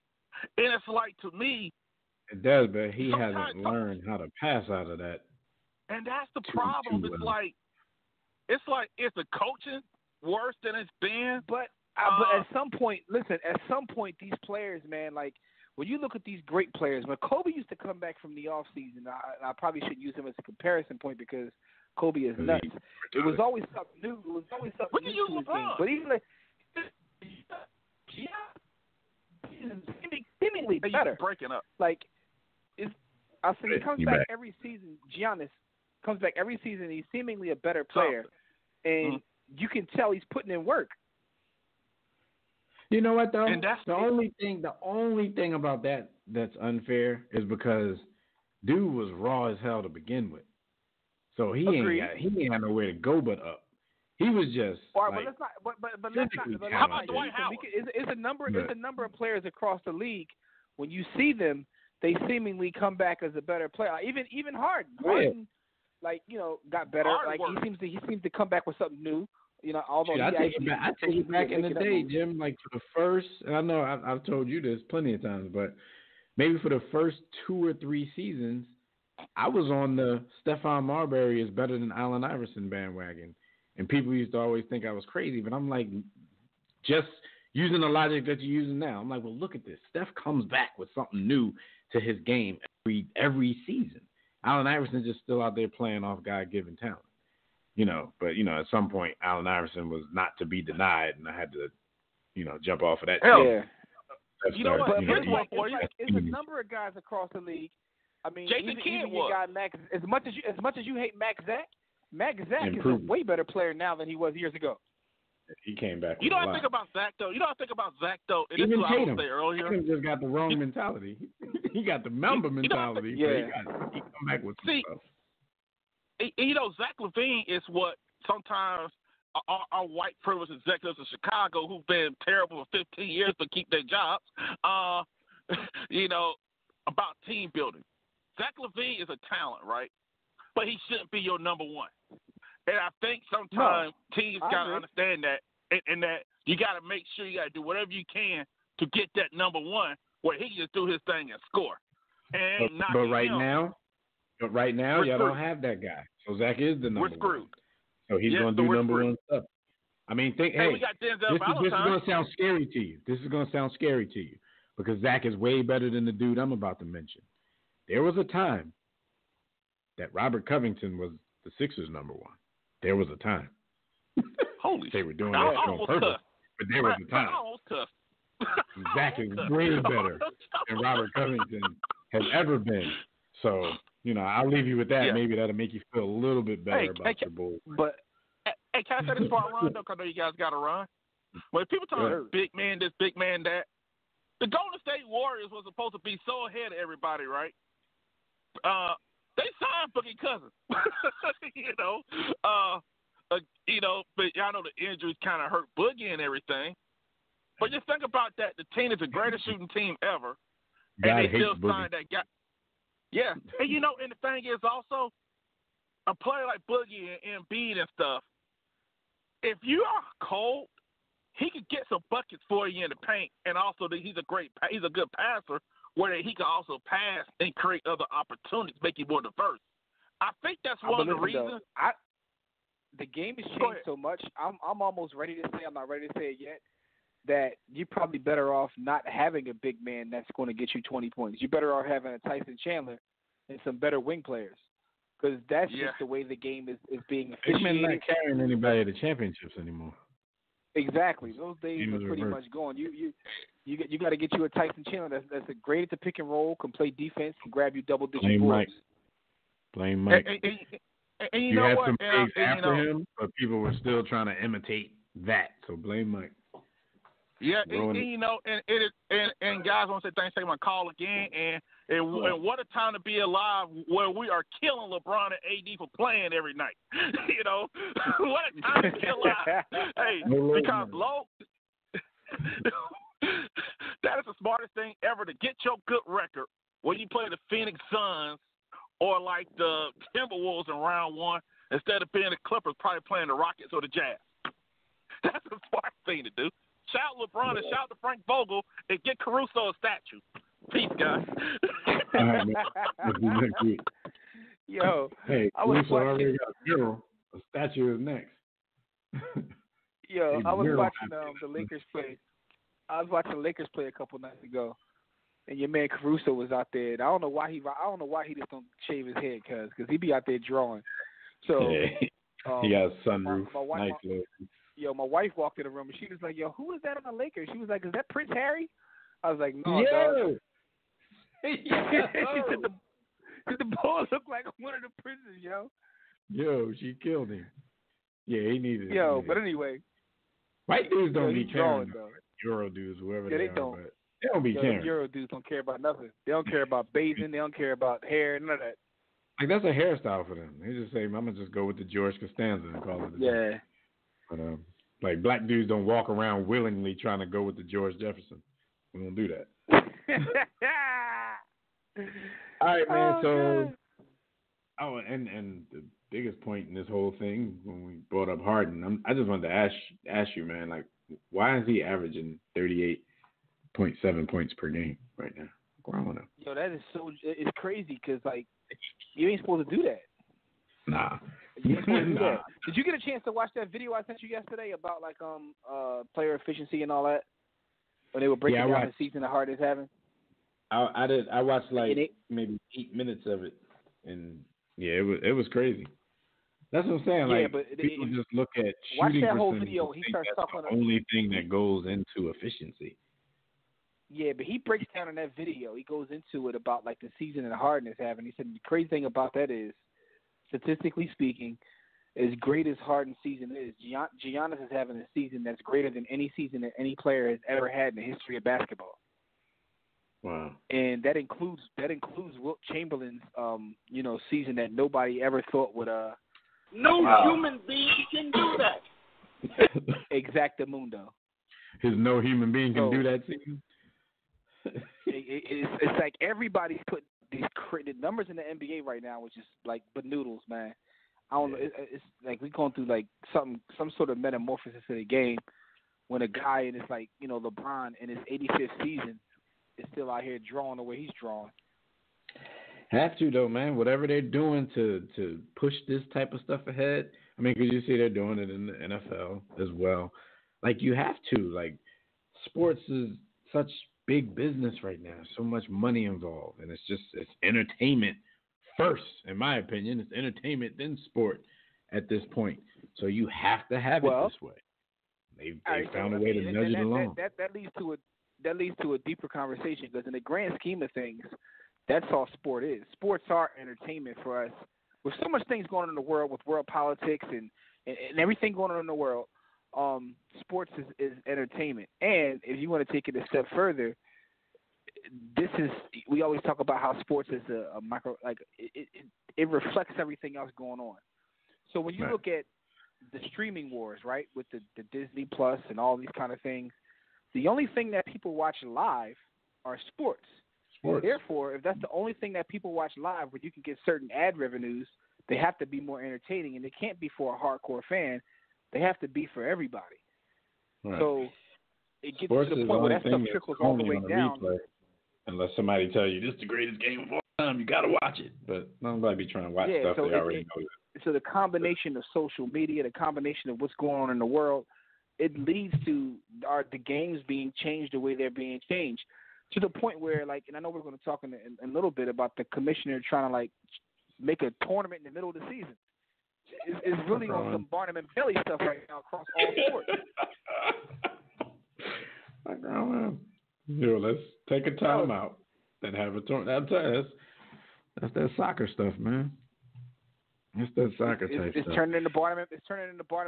And it's like, to me, it does, but he hasn't learned how to pass out of that. And that's the problem. It's like is the coaching worse than it's been? But at some point, these players, man, like when you look at these great players, when Kobe used to come back from the off season, I probably shouldn't use him as a comparison point because Kobe is nuts. It was always something new. It was always something new to his game. But even seemingly better. Breaking up. Like, he comes back every season. Giannis comes back every season. He's seemingly a better player, and you can tell he's putting in work. You know what though? And that's the only thing about that that's unfair is because dude was raw as hell to begin with, so he ain't had nowhere to go but up. He was just. But let's not. But let's not. How about Dwight Howard? It's a number of players across the league. When you see them, they seemingly come back as a better player. Even Harden. Harden, got better. He seems to come back with something new. Although I take it back in the day, Jim. Like for the first, and I know I've told you this plenty of times, but maybe for the first 2 or 3 seasons, I was on the Stephon Marbury is better than Allen Iverson bandwagon, and people used to always think I was crazy. But I'm like, just using the logic that you're using now, I'm like, well, look at this. Steph comes back with something new to his game every season. Allen Iverson's just still out there playing off God-given talent. But at some point, Allen Iverson was not to be denied, and I had to, jump off of that. Yeah. It's a number of guys across the league. I mean, Jason even your guy Max. As much as you hate Max Zach is a way better player now than he was years ago. He came back. You know what I think about Zach though? And even this is what Tatum. I was saying earlier. Tatum just got the wrong mentality. He got the Mamba mentality. He come back with some stuff. Zach LaVine is what sometimes our white privileged executives in Chicago who've been terrible for 15 years but keep their jobs, about team building. Zach LaVine is a talent, right? But he shouldn't be your number one. And I think sometimes teams got to understand that, and that you got to make sure you got to do whatever you can to get that number one where he can just do his thing and score. And but right now, y'all don't have that guy. So Zach is the number We're screwed. one. So he's going to do number one stuff. I mean, we got Denzel this is going to sound scary to you. This is going to sound scary to you because Zach is way better than the dude I'm about to mention. There was a time that Robert Covington was the Sixers' number one. There was a time. Holy they were doing that on purpose, but there was a time. Zach is way better than Robert Covington has ever been. So, I'll leave you with that. Yeah. Maybe that'll make you feel a little bit better about your Bulls. But hey, can I say this before I run, though? Because I know you guys got to run. When people talk about big man this, big man that, the Golden State Warriors was supposed to be so ahead of everybody, right? They signed Boogie Cousins, but y'all know the injuries kind of hurt Boogie and everything. But just think about that. The team is the greatest shooting team ever, and they still signed that guy. Yeah, and and the thing is also, a player like Boogie and Embiid and stuff, if you are cold, he could get some buckets for you in the paint, and also he's a good passer, where he can also pass and create other opportunities, make you more diverse. I think that's one of the reasons. The game has changed so much. I'm almost ready to say, I'm not ready to say it yet, that you're probably better off not having a big man that's going to get you 20 points. You're better off having a Tyson Chandler and some better wing players, because that's just the way the game is being officiated. Big men not carrying anybody to championships anymore. Exactly. Those days are pretty much gone. You got to get you a Tyson Chandler that's great at the pick and roll, can play defense, can grab you double-digit boards. Blame Mike. And you had some plays after him, but people were still trying to imitate that. So blame Mike. Yeah, and guys want to say thanks for taking my call again, and what a time to be alive where we are killing LeBron and AD for playing every night. What a time to be alive. Hey, because that is the smartest thing ever, to get your good record when you play the Phoenix Suns or like the Timberwolves in round one, instead of being the Clippers probably playing the Rockets or the Jazz. That's the smart thing to do. Shout LeBron and shout to Frank Vogel and get Caruso a statue. Peace, guys. All right, man. Yo, hey, Caruso already got a mural. A statue is next. Yo, I was watching the Lakers play. I was watching the Lakers play a couple nights ago, and your man Caruso was out there. And I don't know why he just don't shave his head, because he be out there drawing. So he got a sunroof. Nice look. Yo, my wife walked in the room and she was like, "Yo, who is that on the Lakers?" She was like, "Is that Prince Harry?" I was like, "No, dog." She said the ball looked like one of the princes, yo. Yo, she killed him. Yeah, he needed it. Yo, but anyway. White dudes don't be caring. Though. Euro dudes, whoever they are. Don't. But they don't be caring. Euro dudes don't care about nothing. They don't care about bathing. They don't care about hair, none of that. Like, that's a hairstyle for them. They just say, I'm going to just go with the George Costanza and call it a day. But, like, black dudes don't walk around willingly trying to go with the George Jefferson. We don't do that. All right, man. And the biggest point in this whole thing when we brought up Harden, I just wanted to ask you, man, like, why is he averaging 38.7 points per game right now? I don't know. Yo, that is it's crazy because, like, you ain't supposed to do that. Nah. You ain't supposed to do that. Did you get a chance to watch that video I sent you yesterday about, like, player efficiency and all that? When they were breaking down the season the Harden is having? I did. I watched maybe 8 minutes of it, and it was crazy. That's what I'm saying. Like, but people just look at shooting watch that percentage. whole video. He starts talking the only thing that goes into efficiency. Yeah, but he breaks down in that video. He goes into it about, like, the season that Harden is having. He said the crazy thing about that is, statistically speaking, as great as Harden's season is, Giannis is having a season that's greater than any season that any player has ever had in the history of basketball. Wow. And that includes Wilt Chamberlain's season that nobody ever thought would human being can do that. Exactamundo. His no human being can do that season. It's like everybody's put these numbers in the NBA right now, which is like banoodles, man. I don't know. It's like we're going through like some sort of metamorphosis of the game. when a guy in his LeBron in his 85th season is still out here drawing the way he's drawing. Have to though, man. Whatever they're doing to push this type of stuff ahead. I mean, because you see they're doing it in the NFL as well. Like you have to. Like sports is such big business right now. So much money involved, and it's entertainment first, in my opinion. It's entertainment then sport at this point. So you have to have it this way. They found a way to nudge it along. That leads to a deeper conversation because in the grand scheme of things, that's all sport is. Sports are entertainment for us. With so much things going on in the world, with world politics and everything going on in the world, sports is entertainment. And if you want to take it a step further, we always talk about how sports is a micro, like it reflects everything else going on. So when you look at the streaming wars, right, with the Disney Plus and all these kind of things, the only thing that people watch live are sports. Therefore, if that's the only thing that people watch live where you can get certain ad revenues, they have to be more entertaining, and they can't be for a hardcore fan. They have to be for everybody. Right. So it gets sports to the point where that stuff trickles all the way down. Replay, unless somebody tells you this is the greatest game of all time, you got to watch it. But nobody be trying to watch stuff they already know. So the combination of social media, the combination of what's going on in the world, it leads to the games being changed the way they're being changed. To the point where, like, and I know we're going to talk in a little bit about the commissioner trying to, like, make a tournament in the middle of the season. It's really on some Barnum and Bailey stuff right now across all sports. Let's take a timeout and have a tournament. That's that soccer stuff, man. It's that soccer type stuff. It's turning into Barnum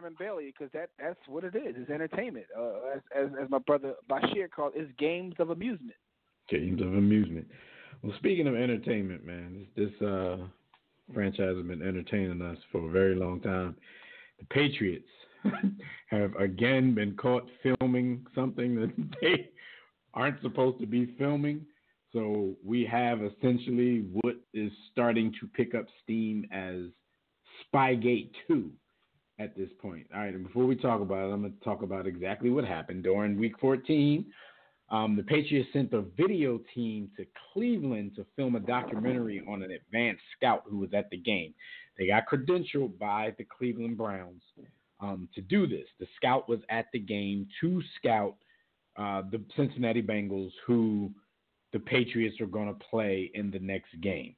and Bailey because that's what it is. It's entertainment. As my brother Bashir called it, it's games of amusement. Games of amusement. Well, speaking of entertainment, man, this franchise has been entertaining us for a very long time. The Patriots have again been caught filming something that they aren't supposed to be filming. So we have essentially what is starting to pick up steam as Spygate 2 at this point. All right, and before we talk about it, I'm going to talk about exactly what happened during Week 14. The Patriots sent a video team to Cleveland to film a documentary on an advanced scout who was at the game. They got credentialed by the Cleveland Browns to do this. The scout was at the game to scout the Cincinnati Bengals, who the Patriots are going to play in the next game.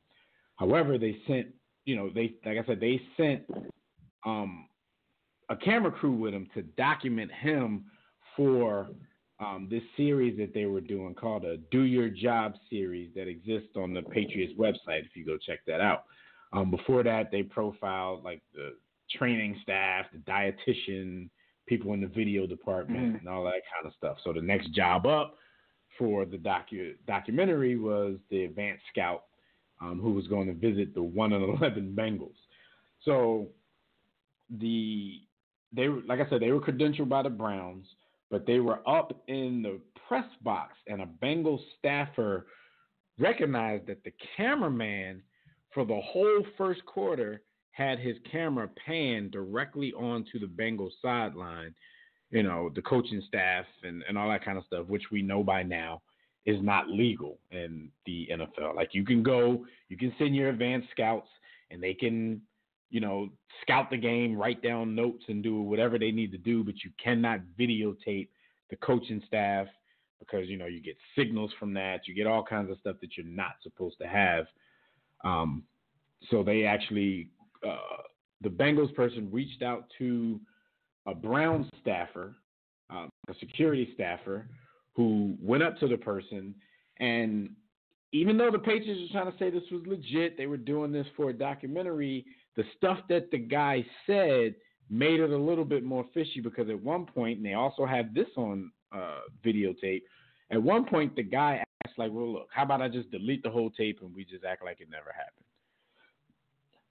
However, they sent, they sent a camera crew with him to document him for this series that they were doing called a Do Your Job series that exists on the Patriots website, if you go check that out. Before that, they profiled like the training staff, the dietitian, people in the video department, and all that kind of stuff. So the next job up for the documentary was the advanced scout who was going to visit the 1-11 Bengals. So they were, like I said, they were credentialed by the Browns, but they were up in the press box, and a Bengals staffer recognized that the cameraman for the whole first quarter had his camera panned directly onto the Bengals sideline, the coaching staff and all that kind of stuff, which we know by now is not legal in the NFL. Like you can send your advanced scouts and they can, scout the game, write down notes and do whatever they need to do, but you cannot videotape the coaching staff because, you get signals from that. You get all kinds of stuff that you're not supposed to have. So they actually, the Bengals person reached out to a Browns staffer, a security staffer, who went up to the person, and even though the Patriots were trying to say this was legit, they were doing this for a documentary, the stuff that the guy said made it a little bit more fishy because at one point, and they also have this on videotape, at one point the guy asked like, well, look, how about I just delete the whole tape and we just act like it never happened?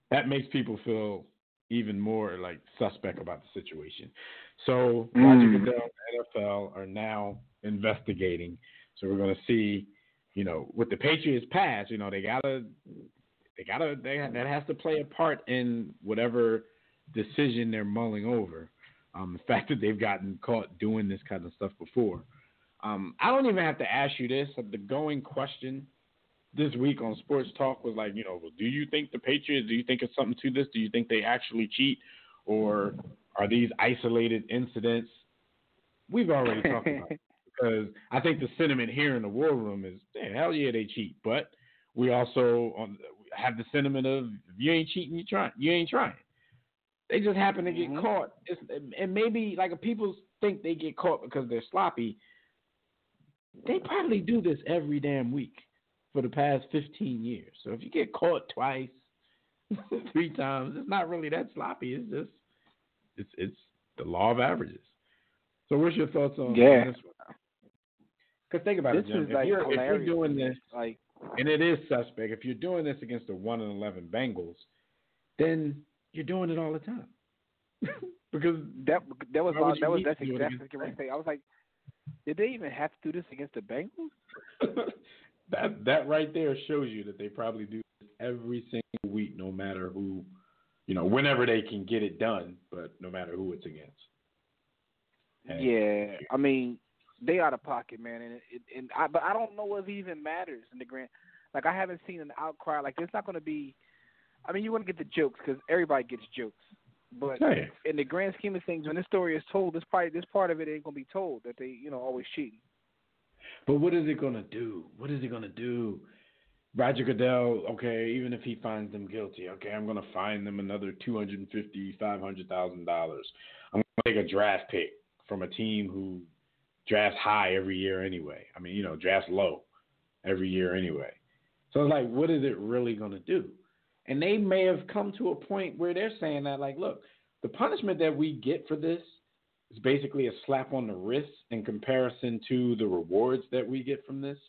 That makes people feel even more like suspect about the situation. So Roger Goodell and the NFL are now investigating. So we're going to see, with the Patriots pass, that has to play a part in whatever decision they're mulling over. The fact that they've gotten caught doing this kind of stuff before. I don't even have to ask you this. The going question this week on Sports Talk was like, do you think the Patriots, do you think it's something to this? Do you think they actually cheat? Or are these isolated incidents? We've already talked about it. Because I think the sentiment here in the war room is, hell yeah, they cheat. But we also have the sentiment of, if you ain't cheating, you ain't trying. They just happen to get caught. And maybe, like, if people think they get caught because they're sloppy, they probably do this every damn week for the past 15 years. So if you get caught twice, 3 times, it's not really that sloppy. It's just, it's the law of averages. So what's your thoughts on this one? Because think about it, Jim. If you're doing this, and it is suspect, if you're doing this against the 1-11 Bengals, then you're doing it all the time. Because that's exactly what I was saying. I was like, did they even have to do this against the Bengals? that right there shows you that they probably do this every single week, no matter who, whenever they can get it done, but no matter who it's against. And, yeah, I mean, they out of pocket, man, but I don't know if it even matters in the grand. Like, I haven't seen an outcry. Like, there's not going to be. I mean, you want to get the jokes because everybody gets jokes, but in the grand scheme of things, when this story is told, this part of it ain't going to be told that they, always cheating. But what is it going to do? What is it going to do? Roger Goodell, okay, even if he finds them guilty, okay, I'm going to fine them another $250,000, $500,000. I'm going to take a draft pick from a team who drafts high every year anyway. I mean, drafts low every year anyway. So it's like, what is it really going to do? And they may have come to a point where they're saying that, like, look, the punishment that we get for this is basically a slap on the wrist in comparison to the rewards that we get from this.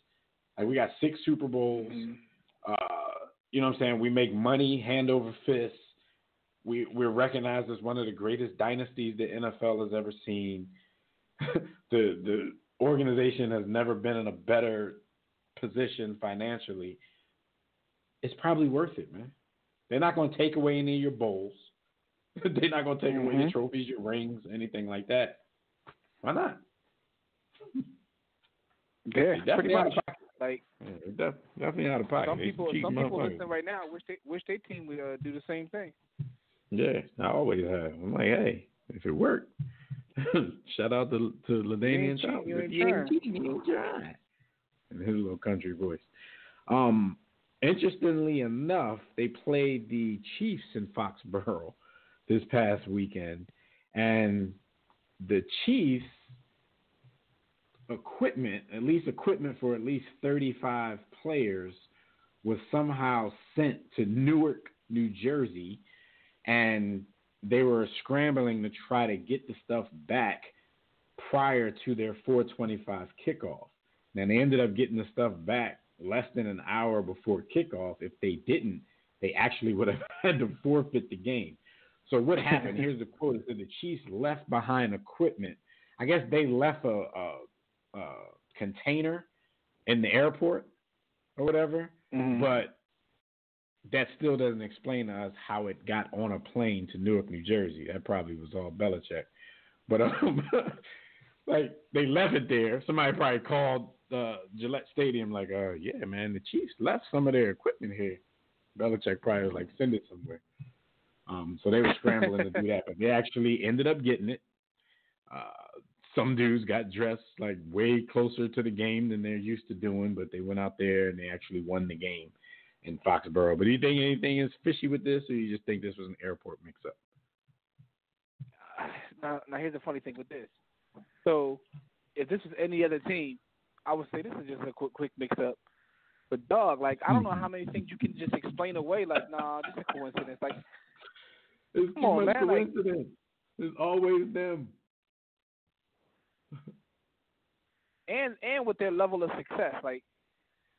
Like, we got 6 Super Bowls. You know what I'm saying? We make money hand over fist. We're recognized as one of the greatest dynasties the NFL has ever seen. The organization has never been in a better position financially. It's probably worth it, man. They're not going to take away any of your bowls. They're not going to take away your trophies, your rings, anything like that. Why not? Yeah, pretty much. Like, definitely out of pocket. Some people listening right now wish their team would do the same thing. Yeah, I always have. I'm like, hey, if it worked, shout out to LaDainian Thomas. If you ain't cheating, you ain't trying. In his little country voice. Interestingly enough, they played the Chiefs in Foxborough this past weekend, and the Chiefs equipment for at least 35 players was somehow sent to Newark, New Jersey, and they were scrambling to try to get the stuff back prior to their 4:25 kickoff. Now, they ended up getting the stuff back less than an hour before kickoff. If they didn't, they actually would have had to forfeit the game. So what happened? Here's the quote. It said the Chiefs left behind equipment. I guess they left a container in the airport or whatever, but that still doesn't explain to us how it got on a plane to Newark, New Jersey. That probably was all Belichick. But like, they left it there. Somebody probably called Gillette Stadium like, yeah, man, the Chiefs left some of their equipment here. Belichick probably was like, send it somewhere. So they were scrambling to do that, but they actually ended up getting it. Some dudes got dressed like way closer to the game than they're used to doing, but they went out there and they actually won the game in Foxborough. But do you think anything is fishy with this, or you just think this was an airport mix-up? Now here's the funny thing with this. So if this was any other team, I would say this is just a quick mix-up. But, dog, like, I don't know how many things you can just explain away. Like, nah, this is a coincidence. Like, it's come on, man. Coincidence. Like, it's always them. And with their level of success, like,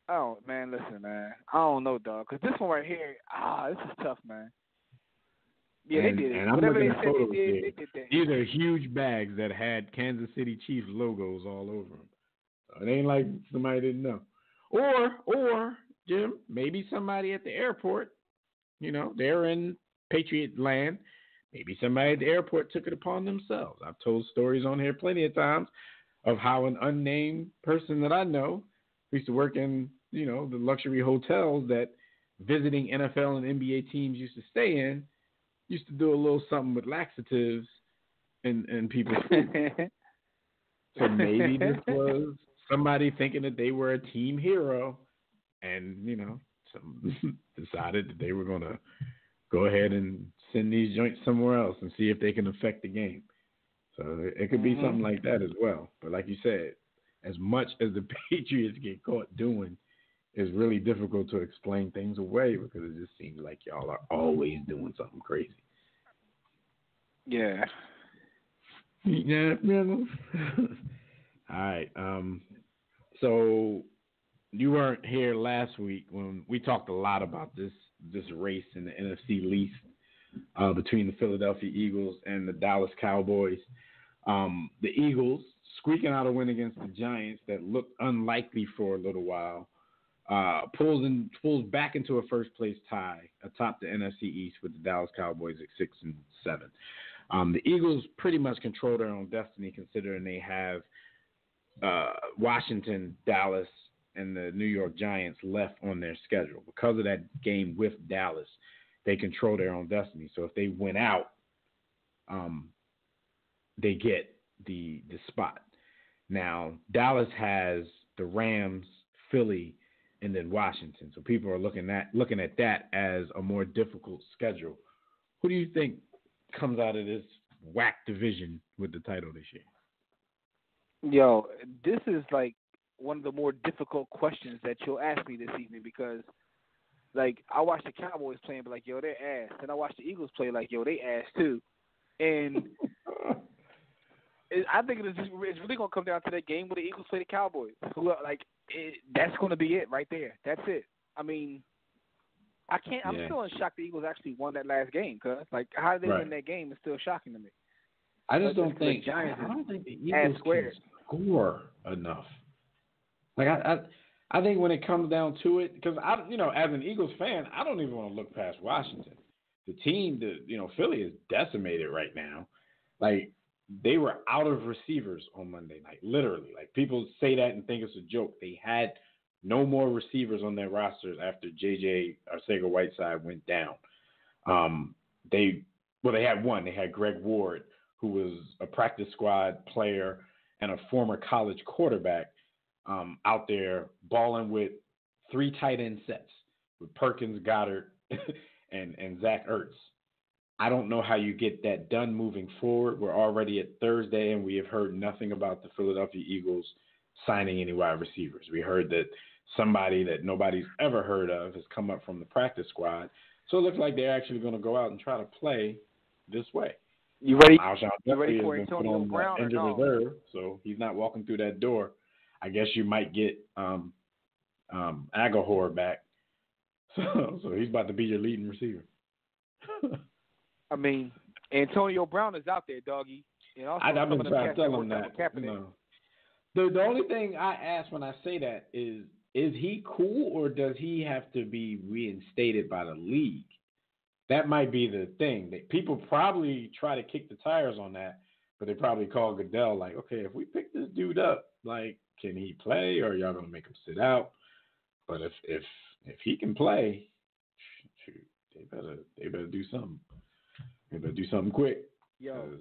oh, man, listen, man. I don't know, dog. Because this one right here, this is tough, man. Yeah, they did it. And I'm looking at photos here. They did that. These are huge bags that had Kansas City Chiefs logos all over them. So it ain't like somebody didn't know. Or, Jim, maybe somebody at the airport, they're in Patriot land. maybe somebody at the airport took it upon themselves. I've told stories on here plenty of times of how an unnamed person that I know who used to work in, the luxury hotels that visiting NFL and NBA teams used to stay in, used to do a little something with laxatives and people's food. So maybe this was somebody thinking that they were a team hero and, decided that they were going to go ahead and send these joints somewhere else and see if they can affect the game. So it could be something like that as well. But like you said, as much as the Patriots get caught doing, it's really difficult to explain things away because it just seems like y'all are always doing something crazy. Yeah. Yeah. All right. So you weren't here last week when we talked a lot about this race in the NFC East between the Philadelphia Eagles and the Dallas Cowboys. The Eagles squeaking out a win against the Giants that looked unlikely for a little while. Pulls back into a first place tie atop the NFC East with the Dallas Cowboys at 6-7. The Eagles pretty much control their own destiny considering they have Washington, Dallas, and the New York Giants left on their schedule. Because of that game with Dallas, they control their own destiny. So if they win out, they get the spot. Now, Dallas has the Rams, Philly, and then Washington. So people are looking at that as a more difficult schedule. Who do you think comes out of this whack division with the title this year? Yo, this is like one of the more difficult questions that you'll ask me this evening because, like, I watch the Cowboys playing, but like, yo, they're ass. And I watch the Eagles play, like, yo, they ass too. And I think it's really going to come down to that game where the Eagles play the Cowboys. That's going to be it right there. That's it. I mean, I'm still in shock the Eagles actually won that last game, because, like, how did they win that game is still shocking to me. I don't think the Eagles can score enough. Like, I think when it comes down to it, because, as an Eagles fan, I don't even want to look past Washington. The team, Philly is decimated right now. Like, they were out of receivers on Monday night, literally. Like, people say that and think it's a joke. They had no more receivers on their rosters after J.J. Arcega-Whiteside went down. They had one. They had Greg Ward, who was a practice squad player and a former college quarterback, out there balling with 3 tight end sets with Perkins, Goddard, and Zach Ertz. I don't know how you get that done moving forward. We're already at Thursday, and we have heard nothing about the Philadelphia Eagles signing any wide receivers. We heard that somebody that nobody's ever heard of has come up from the practice squad. So it looks like they're actually going to go out and try to play this way. You ready? You ready for Antonio Brown or no? Reserve, so he's not walking through that door. I guess you might get Aguilar back. So he's about to be your leading receiver. I mean, Antonio Brown is out there, doggy. And also I've been trying to tell him that. The only thing I ask when I say that is he cool or does he have to be reinstated by the league? That might be the thing. People probably try to kick the tires on that, but they probably call Goodell like, okay, if we pick this dude up, like, can he play or are y'all gonna make him sit out? But if he can play, shoot, they better do something. They better do something quick. Yo,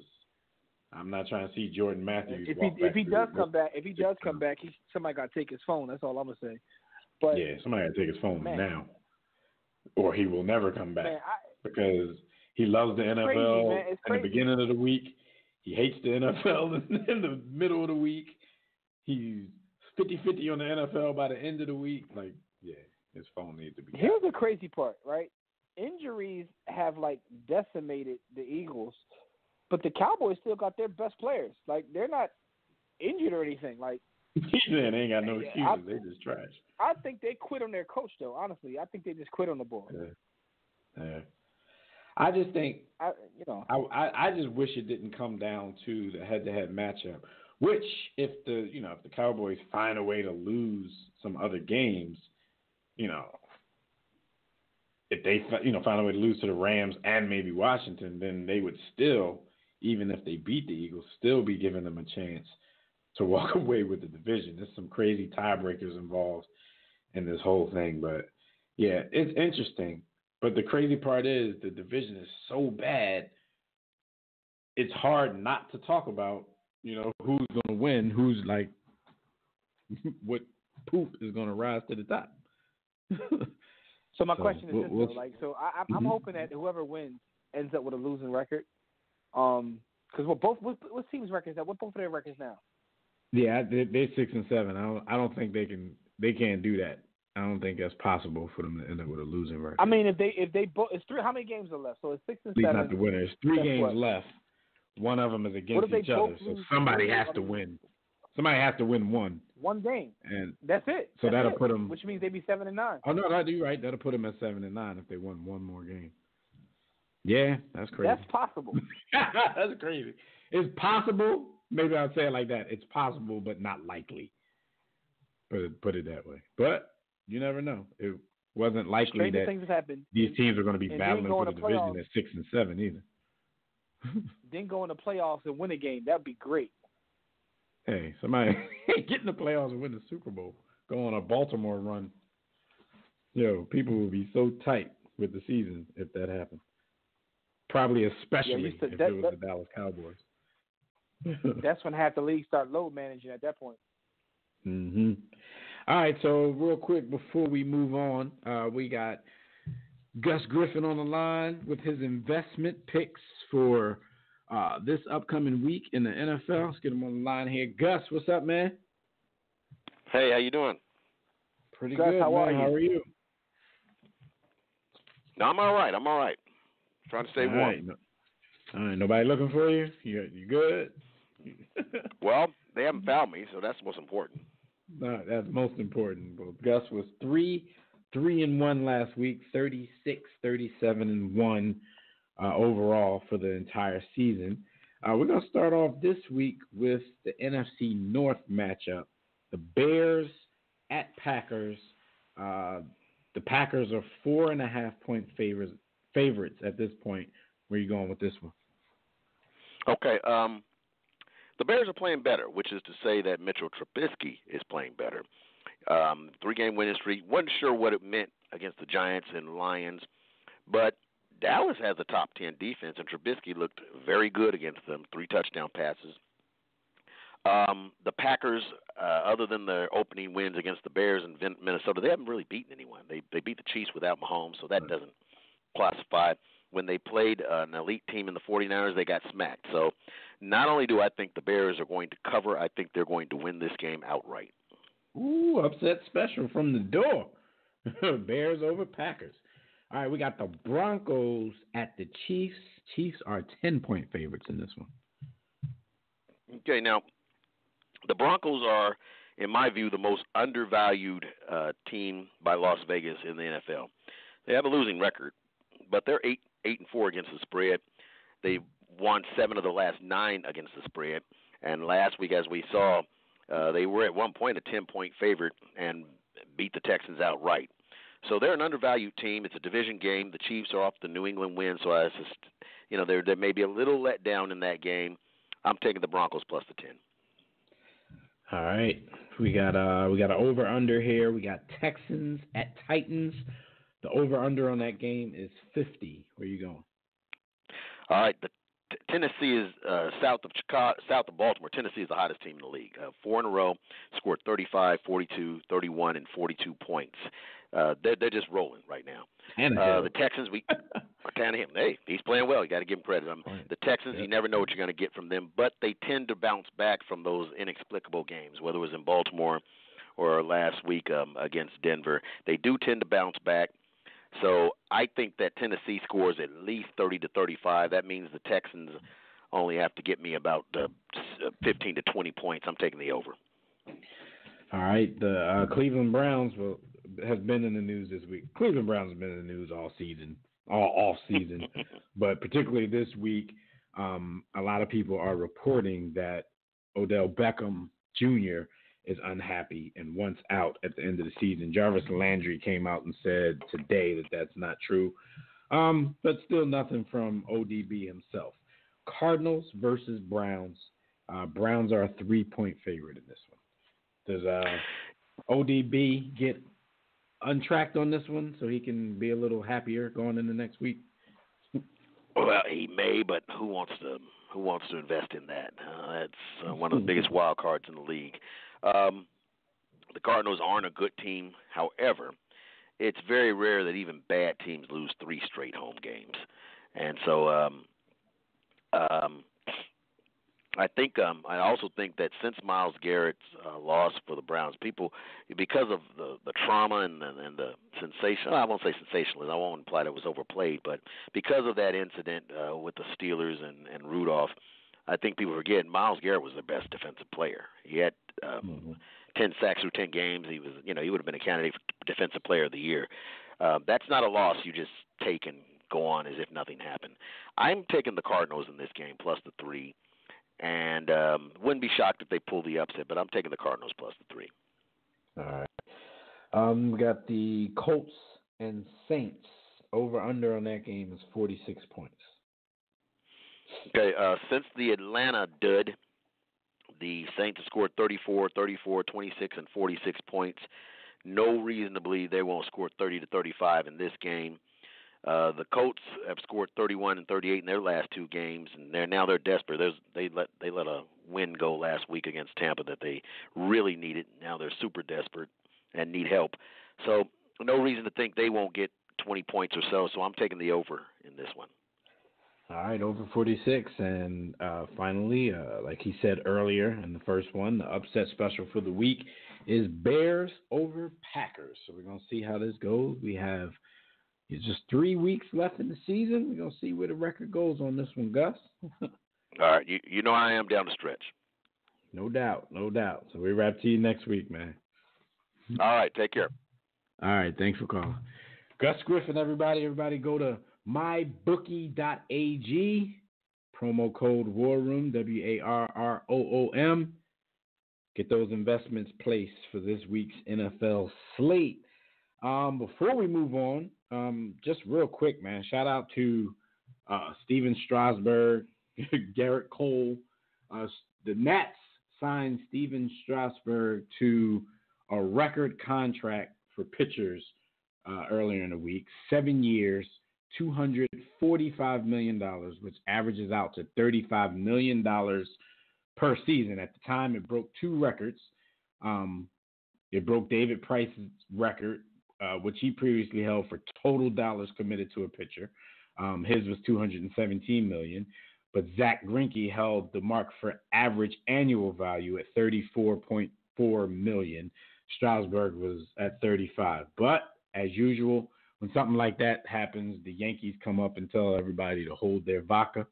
I'm not trying to see Jordan Matthews. If he does come back, somebody got to take his phone. That's all I'm gonna say. But yeah, somebody got to take his phone now, or he will never come back because he loves the NFL in the beginning of the week. He hates the NFL in the middle of the week. He's 50-50 on the NFL by the end of the week. Like, yeah, his phone needs to be. Here's the crazy part, right? Injuries have, like, decimated the Eagles, but the Cowboys still got their best players. Like, they're not injured or anything. Like, they ain't got no excuses. They just trash. I think they quit on their coach, though, honestly. I think they just quit on the ball. Yeah. I just think, I just wish it didn't come down to the head-to-head matchup, which if the Cowboys find a way to lose some other games, if they find a way to lose to the Rams and maybe Washington, then they would still, even if they beat the Eagles, still be giving them a chance to walk away with the division. There's some crazy tiebreakers involved in this whole thing, but yeah, it's interesting. But the crazy part is the division is so bad, it's hard not to talk about, who's going to win, who's like, what poop is going to rise to the top. So my question is this, I'm hoping that whoever wins ends up with a losing record. Because what teams' records now? What both of their records now? Yeah, they're 6-7. I don't think they can't do that. I don't think that's possible for them to end up with a losing record. I mean, if they both, it's three. How many games are left? So it's 6-7. At least not the winner. It's 3 games left. One of them is against each other, so somebody has to win. Somebody has to win one. One game, and that's it. So that'll put them. Which means they'd be 7-9. Oh no, you're right. That'll put them at 7-9 if they won one more game. Yeah, that's crazy. That's possible. That's crazy. It's possible. Maybe I'll say it like that. It's possible, but not likely. Put it that way. But you never know. It wasn't likely that things have happened. These teams are going to be battling for the division at 6-7 either. Then go in the playoffs and win a game. That'd be great. Hey, somebody get in the playoffs and win the Super Bowl. Go on a Baltimore run. People will be so tight with the season if that happened. Probably especially if it was the Dallas Cowboys. That's when half the league start load managing at that point. Mm-hmm. All right, so real quick before we move on, we got Gus Griffin on the line with his investment picks for this upcoming week in the NFL. Let's get him on the line here. Gus, what's up, man? Hey, how you doing? Pretty Gus, good, how man. are you? How are you? No, I'm all right. Trying to stay warm. All right, nobody looking for you? You good? Well, they haven't found me, so that's most important. No, that's most important. Well, Gus was 3-1 last week, 36-37-1 overall for the entire season. We're going to start off this week with the NFC North matchup. The Bears at Packers. The Packers are 4.5-point favorites at this point. Where are you going with this one? Okay. The Bears are playing better, which is to say that Mitchell Trubisky is playing better. 3-game winning streak. Wasn't sure what it meant against the Giants and Lions, but Dallas has a top 10 defense, and Trubisky looked very good against them. 3 touchdown passes. The Packers, other than their opening wins against the Bears and Minnesota, they haven't really beaten anyone. They beat the Chiefs without Mahomes, so that doesn't classify. When they played an elite team in the 49ers, they got smacked. So not only do I think the Bears are going to cover, I think they're going to win this game outright. Ooh, upset special from the door. Bears over Packers. All right, we got the Broncos at the Chiefs. Chiefs are 10-point favorites in this one. Okay, now the Broncos are, in my view, the most undervalued team by Las Vegas in the NFL. They have a losing record, but they're 8-4 against the spread. They've won 7 of the last 9 against the spread. And last week, as we saw, they were at one point a 10-point favorite and beat the Texans outright. So they're an undervalued team. It's a division game. The Chiefs are off the New England win, so I just, there may be a little let down in that game. I'm taking the Broncos plus the 10. All right, we got an over under here. We got Texans at Titans. The over under on that game is 50. Where you going? All right, Tennessee is south of Chicago, south of Baltimore. Tennessee is the hottest team in the league. 4 in a row, scored 35, 42, 31, and 42 points. They're just rolling right now. The Texans, Tannehill, hey, he's playing well. You got to give him credit. The Texans, you never know what you're going to get from them, but they tend to bounce back from those inexplicable games, whether it was in Baltimore or last week against Denver. They do tend to bounce back. So I think that Tennessee scores at least 30 to 35. That means the Texans only have to get me about 15 to 20 points. I'm taking the over. All right, the Cleveland Browns has been in the news this week. Cleveland Browns have been in the news all season, all off season, but particularly this week, a lot of people are reporting that Odell Beckham Jr. is unhappy and wants out at the end of the season. Jarvis Landry came out and said today that that's not true. But still nothing from ODB himself. Cardinals versus Browns. Browns are a 3-point favorite in this one. Does ODB get untracked on this one so he can be a little happier going into next week? Well, he may, but who wants to invest in that? That's one of the biggest wild cards in the league. The Cardinals aren't a good team. However, it's very rare that even bad teams lose 3 straight home games. And so I also think that since Myles Garrett's loss for the Browns, people, because of the trauma and the sensation, I won't say sensationalism, I won't imply that it was overplayed, but because of that incident with the Steelers and Rudolph, I think people forget Myles Garrett was their best defensive player. He had 10 sacks through 10 games. He was, he would have been a candidate for Defensive Player of the Year. That's not a loss you just take and go on as if nothing happened. I'm taking the Cardinals in this game plus the 3, and wouldn't be shocked if they pull the upset, but I'm taking the Cardinals plus the 3. All right. We got the Colts and Saints. Over-under on that game is 46 points. Okay, since the Atlanta dud, the Saints have scored 34, 26, and 46 points. No reason to believe they won't score 30 to 35 in this game. The Colts have scored 31 and 38 in their last 2 games, and they're desperate. They let a win go last week against Tampa that they really needed. Now they're super desperate and need help. So no reason to think they won't get 20 points or so. So I'm taking the over in this one. All right, over 46. And finally, like he said earlier in the first one, the upset special for the week is Bears over Packers. So we're going to see how this goes. We have just 3 weeks left in the season. We're going to see where the record goes on this one, Gus. All right, you know I am down the stretch. No doubt. So we wrap to you next week, man. All right, take care. All right, thanks for calling. Gus Griffin, everybody go to mybookie.ag, promo code WARROOM, WARROOM. Get those investments placed for this week's NFL slate. Before we move on, just real quick, man, shout out to Steven Strasburg, Garrett Cole. The Nats signed Steven Strasburg to a record contract for pitchers earlier in the week, 7 years, $245 million, which averages out to $35 million per season. At the time, it broke 2 records. It broke David Price's record, which he previously held for total dollars committed to a pitcher. His was $217 million, but Zach Greinke held the mark for average annual value at $34.4 million. Strasburg was at $35. But as usual, when something like that happens, the Yankees come up and tell everybody to hold their vodka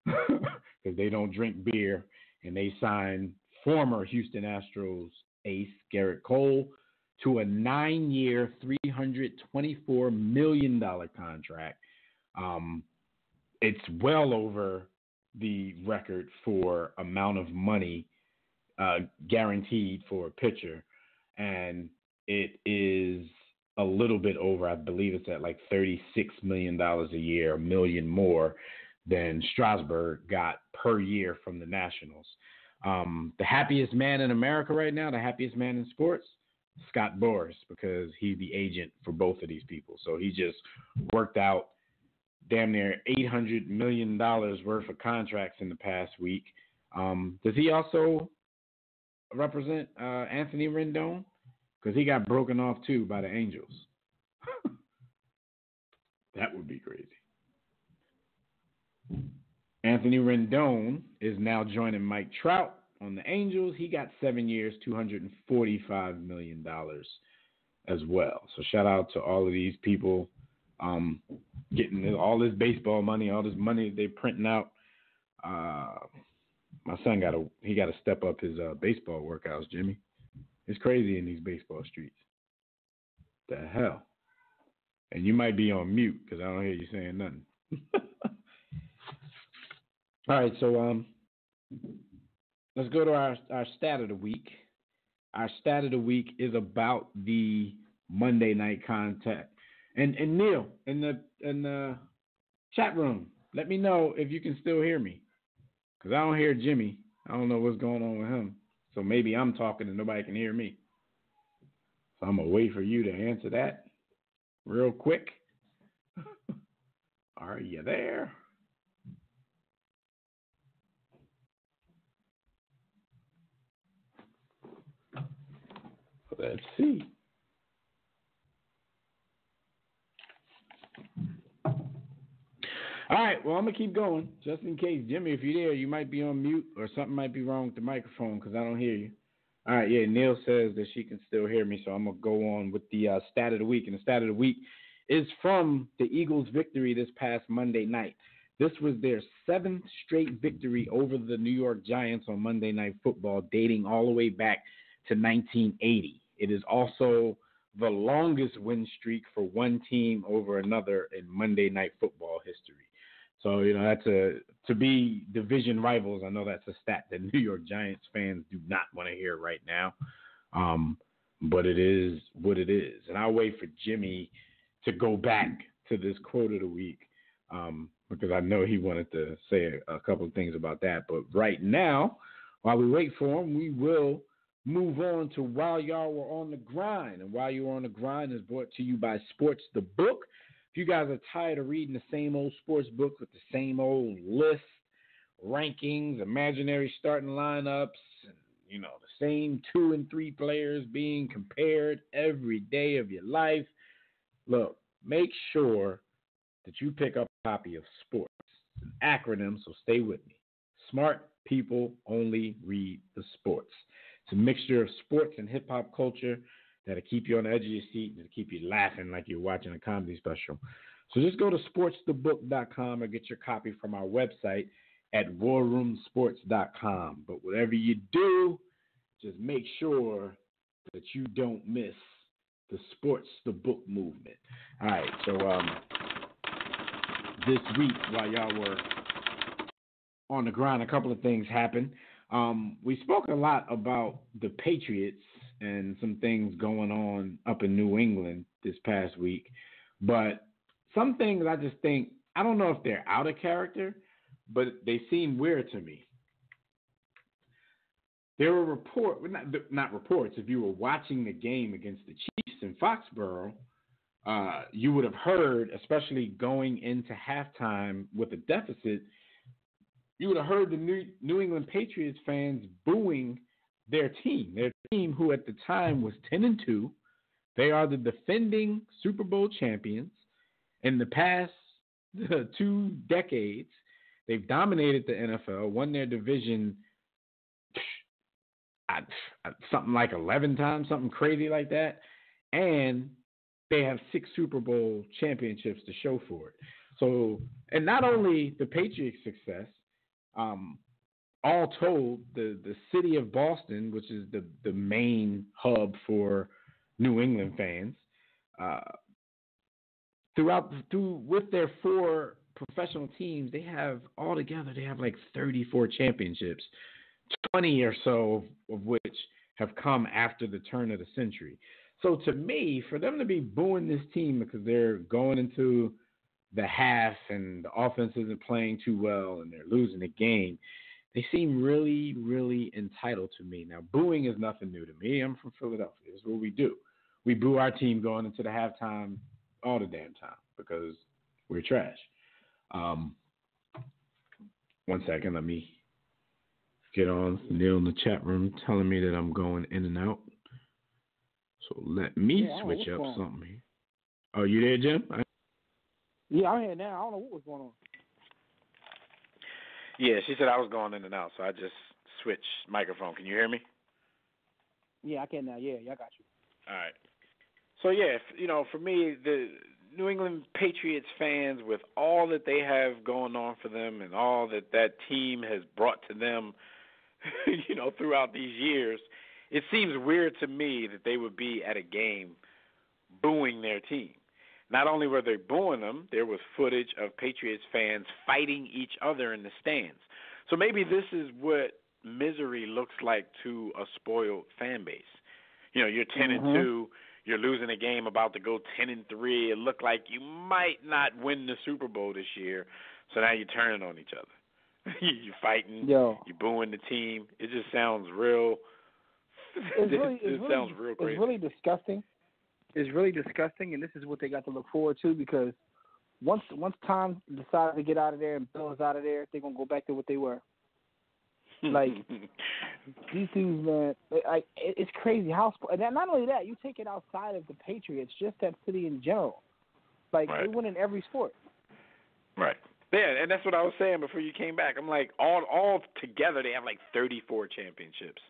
because they don't drink beer, and they sign former Houston Astros ace Garrett Cole to a 9-year, $324 million contract. It's well over the record for amount of money guaranteed for a pitcher, and it is a little bit over, I believe it's at like $36 million a year, $1 million more than Strasburg got per year from the Nationals. The happiest man in America right now, the happiest man in sports, Scott Boras, because he's the agent for both of these people. So he just worked out damn near $800 million worth of contracts in the past week. Does he also represent Anthony Rendon? Because he got broken off, too, by the Angels. That would be crazy. Anthony Rendon is now joining Mike Trout on the Angels. He got 7 years, $245 million as well. So shout out to all of these people getting all this baseball money, all this money they're printing out. My son got to step up his baseball workouts, Jimmy. It's crazy in these baseball streets. The hell? And you might be on mute because I don't hear you saying nothing. All right, so let's go to our stat of the week. our stat of the week is about the Monday night contact. And Neil in the chat room, let me know if you can still hear me, because I don't hear Jimmy. I don't know what's going on with him. So maybe I'm talking and nobody can hear me. So I'm gonna wait for you to answer that real quick. Are you there? Let's see. All right, well, I'm going to keep going just in case. Jimmy, if you're there, you might be on mute or something might be wrong with the microphone because I don't hear you. All right, yeah, Neil says that she can still hear me, so I'm going to go on with the stat of the week. And the stat of the week is from the Eagles' victory this past Monday night. This was their 7th straight victory over the New York Giants on Monday Night Football, dating all the way back to 1980. It is also the longest win streak for one team over another in Monday Night Football history. So, that's to be division rivals. I know that's a stat that New York Giants fans do not want to hear right now. But it is what it is. And I'll wait for Jimmy to go back to this quote of the week because I know he wanted to say a couple of things about that. But right now, while we wait for him, we will move on to While Y'all Were on the Grind. And While You Were on the Grind is brought to you by Sports the Book. If you guys are tired of reading the same old sports book with the same old lists, rankings, imaginary starting lineups, and, the same 2 and 3 players being compared every day of your life, look, make sure that you pick up a copy of Sports. It's an acronym, so stay with me. Smart people only read the sports. It's a mixture of sports and hip-hop culture that'll keep you on the edge of your seat and keep you laughing like you're watching a comedy special. So just go to sportsthebook.com or get your copy from our website at warroomsports.com. But whatever you do, just make sure that you don't miss the Sports the Book movement. All right, so this week, while y'all were on the grind, a couple of things happened. We spoke a lot about the Patriots and some things going on up in New England this past week. But some things I just think, I don't know if they're out of character, but they seem weird to me. There were not reports. If you were watching the game against the Chiefs in Foxborough, you would have heard, especially going into halftime with a deficit, you would have heard the New England Patriots fans booing their team who at the time was 10-2. They are the defending Super Bowl champions. In the past 2 decades, they've dominated the NFL, won their division something like 11 times, something crazy like that, and they have 6 Super Bowl championships to show for it. So, and not only the Patriots' success, all told, the city of Boston, which is the main hub for New England fans, with their 4 professional teams, they have like 34 championships, 20 or so of which have come after the turn of the century. So to me, for them to be booing this team because they're going into the half and the offense isn't playing too well and they're losing the game, they seem really, really entitled to me. Now, booing is nothing new to me. I'm from Philadelphia. It's what we do. We boo our team going into the halftime all the damn time because we're trash. 1 second. Let me get on. Neil in the chat room telling me that I'm going in and out. So let me switch up something here. Oh, you there, Jim? Yeah, I'm here now. I don't know what was going on. Yeah, she said I was going in and out, so I just switched microphone. Can you hear me? Yeah, I can now. Yeah, I got you. All right. So, yeah, for me, the New England Patriots fans, with all that they have going on for them and all that team has brought to them, throughout these years, it seems weird to me that they would be at a game booing their team. Not only were they booing them, there was footage of Patriots fans fighting each other in the stands. So maybe this is what misery looks like to a spoiled fan base. You're 10-2. You're losing a game about to go 10-3. It looked like you might not win the Super Bowl this year. So now you're turning on each other. You're fighting. You're booing the team. It just sounds real. It sounds real crazy. It's really disgusting. It's really disgusting, and this is what they got to look forward to because once Tom decides to get out of there and Bill's out of there, they're gonna go back to what they were. Like these dudes, man, it's crazy how. And not only that, you take it outside of the Patriots, just that city in general. Like they win in every sport. Right. Yeah, and that's what I was saying before you came back. I'm like, all together they have like 34 championships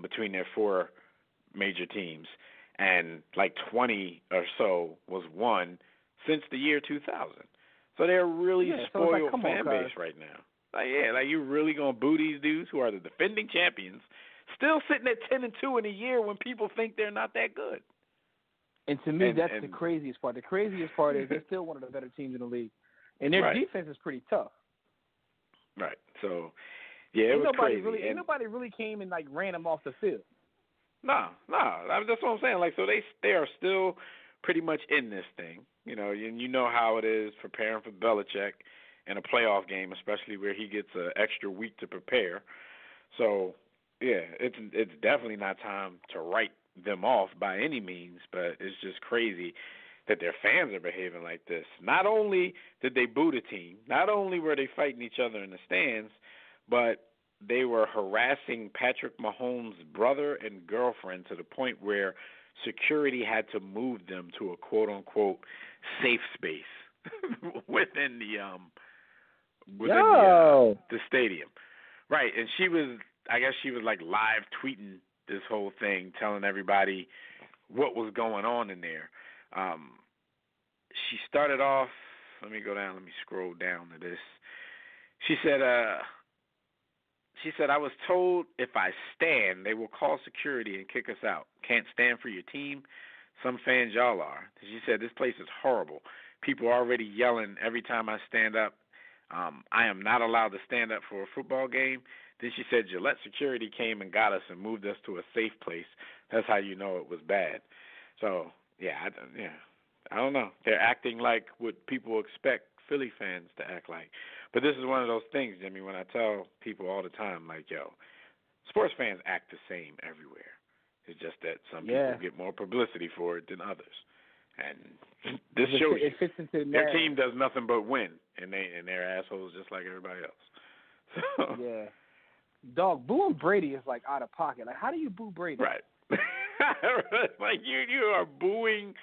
between their 4 major teams, and like 20 or so was won since the year 2000. So they're a really spoiled fan base right now. Like you really gonna boo these dudes who are the defending champions, still sitting at 10-2 in a year when people think they're not that good. And to me, that's the craziest part. The craziest part is they're still one of the better teams in the league, and their defense is pretty tough. Right. So, yeah, it was crazy. Ain't nobody really came and like ran them off the field. No. That's what I'm saying. Like, so they are still pretty much in this thing. You know how it is preparing for Belichick in a playoff game, especially where he gets an extra week to prepare. So, yeah, it's definitely not time to write them off by any means, but it's just crazy that their fans are behaving like this. Not only did they boo the team, not only were they fighting each other in the stands, but they were harassing Patrick Mahomes' brother and girlfriend to the point where security had to move them to a quote-unquote safe space within the stadium. Right, and I guess she was like live tweeting this whole thing, telling everybody what was going on in there. She started off, let me scroll down to this. She said, I was told if I stand, they will call security and kick us out. Can't stand for your team. Some fans y'all are. She said, this place is horrible. People are already yelling every time I stand up. I am not allowed to stand up for a football game. Then she said, Gillette security came and got us and moved us to a safe place. That's how you know it was bad. So, I don't know. They're acting like what people expect Philly fans to act like. But this is one of those things, Jimmy, when I tell people all the time, like, sports fans act the same everywhere. It's just that some people get more publicity for it than others. And this shows it fits into their team does nothing but win, and they're assholes just like everybody else. So. Yeah. Dog, booing Brady is like out of pocket. Like, how do you boo Brady? Right. Like you are booing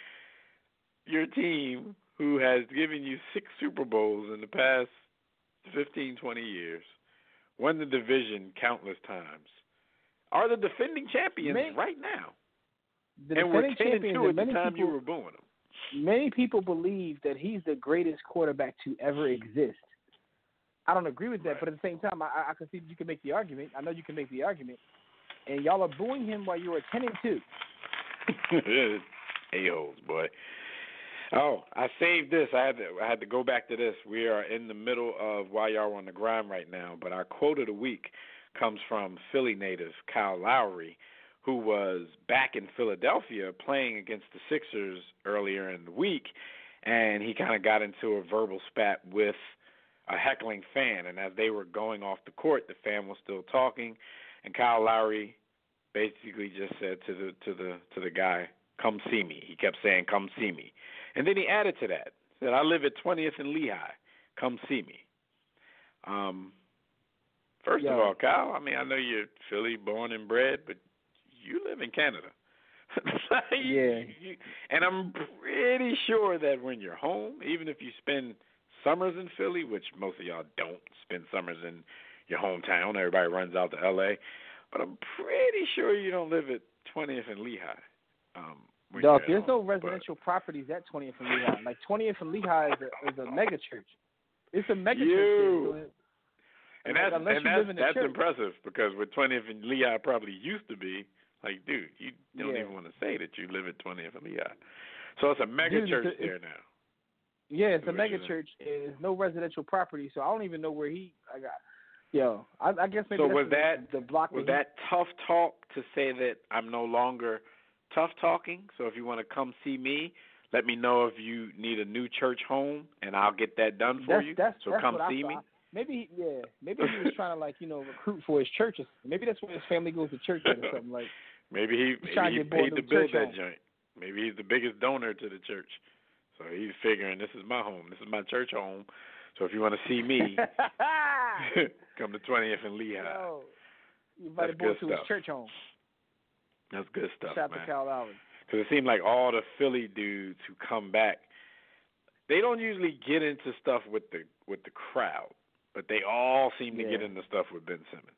your team who has given you 6 Super Bowls in the past 15, 20 years, won the division countless times, are the defending champions right now. And we're 10-2 at the time you were booing them. Many people believe that he's the greatest quarterback to ever exist. I don't agree with that, but at the same time, I can see you can make the argument. I know you can make the argument. And y'all are booing him while you were 10-2. A-holes, boy. Oh, I saved this. I had to go back to this. We are in the middle of Why Y'all on the Grind right now, but our quote of the week comes from Philly native Kyle Lowry, who was back in Philadelphia playing against the Sixers earlier in the week, and he kind of got into a verbal spat with a heckling fan, and as they were going off the court, the fan was still talking, and Kyle Lowry basically just said to the guy, "Come see me." He kept saying, "Come see me," and then he added to that, said, "I live at 20th and Lehigh. Come see me." First of all, Kyle, I mean, I know you're Philly born and bred, but you live in Canada. And I'm pretty sure that when you're home, even if you spend summers in Philly, which most of y'all don't spend summers in your hometown, everybody runs out to L.A., but I'm pretty sure you don't live at 20th and Lehigh. Dog, there's no residential properties at 20th and Lehigh. Like, 20th and Lehigh is a mega church. It's a mega church. And that's impressive, because with 20th and Lehigh probably used to be, like, dude, you don't even want to say that you live at 20th and Lehigh. So it's a mega church there now. Yeah, it's a mega church. There's no residential property, so I don't even know where I guess maybe so that's the block. Was that tough talk to say that I'm no longer Tough Talking. So if you want to come see me, let me know if you need a new church home, and I'll get that done for you. So come see me. Maybe he was trying to recruit for his church. Maybe that's where his family goes to church or something like. Maybe he paid to build that joint. Maybe he's the biggest donor to the church. So he's figuring, this is my home. This is my church home. So if you want to see me, come to 20th and Lehigh. Yo, you invited boy to his church home. That's good stuff, Shout man. out to Kyle Lowry. Because it seemed like all the Philly dudes who come back, they don't usually get into stuff with the crowd, but they all seem to get into stuff with Ben Simmons.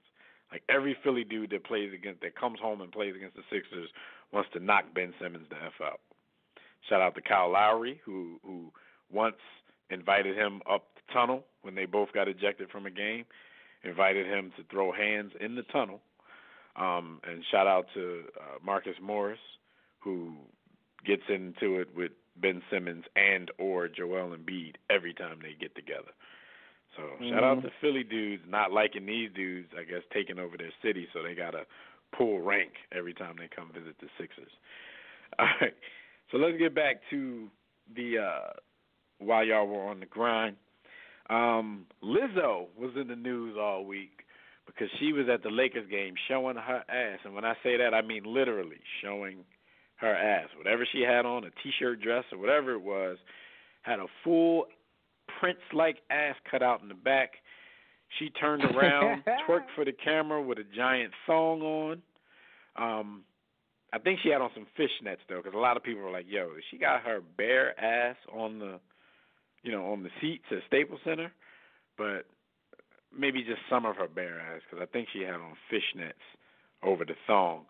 Like every Philly dude that comes home and plays against the Sixers wants to knock Ben Simmons the F out. Shout out to Kyle Lowry, who once invited him up the tunnel when they both got ejected from a game, invited him to throw hands in the tunnel. And shout out to Marcus Morris, who gets into it with Ben Simmons and or Joel Embiid every time they get together. So shout out to Philly dudes not liking these dudes, I guess, taking over their city, so they got to pull rank every time they come visit the Sixers. All right, so let's get back to the while y'all were on the grind. Lizzo was in the news all week because she was at the Lakers game showing her ass. And when I say that, I mean literally showing her ass. Whatever she had on, a T-shirt, dress, or whatever it was, had a full Prince-like ass cut out in the back. She turned around, twerked for the camera with a giant thong on. I think she had on some fishnets, though, because a lot of people were like, yo, she got her bare ass on the seats at Staples Center, but maybe just some of her bare ass, because I think she had on fishnets over the thong.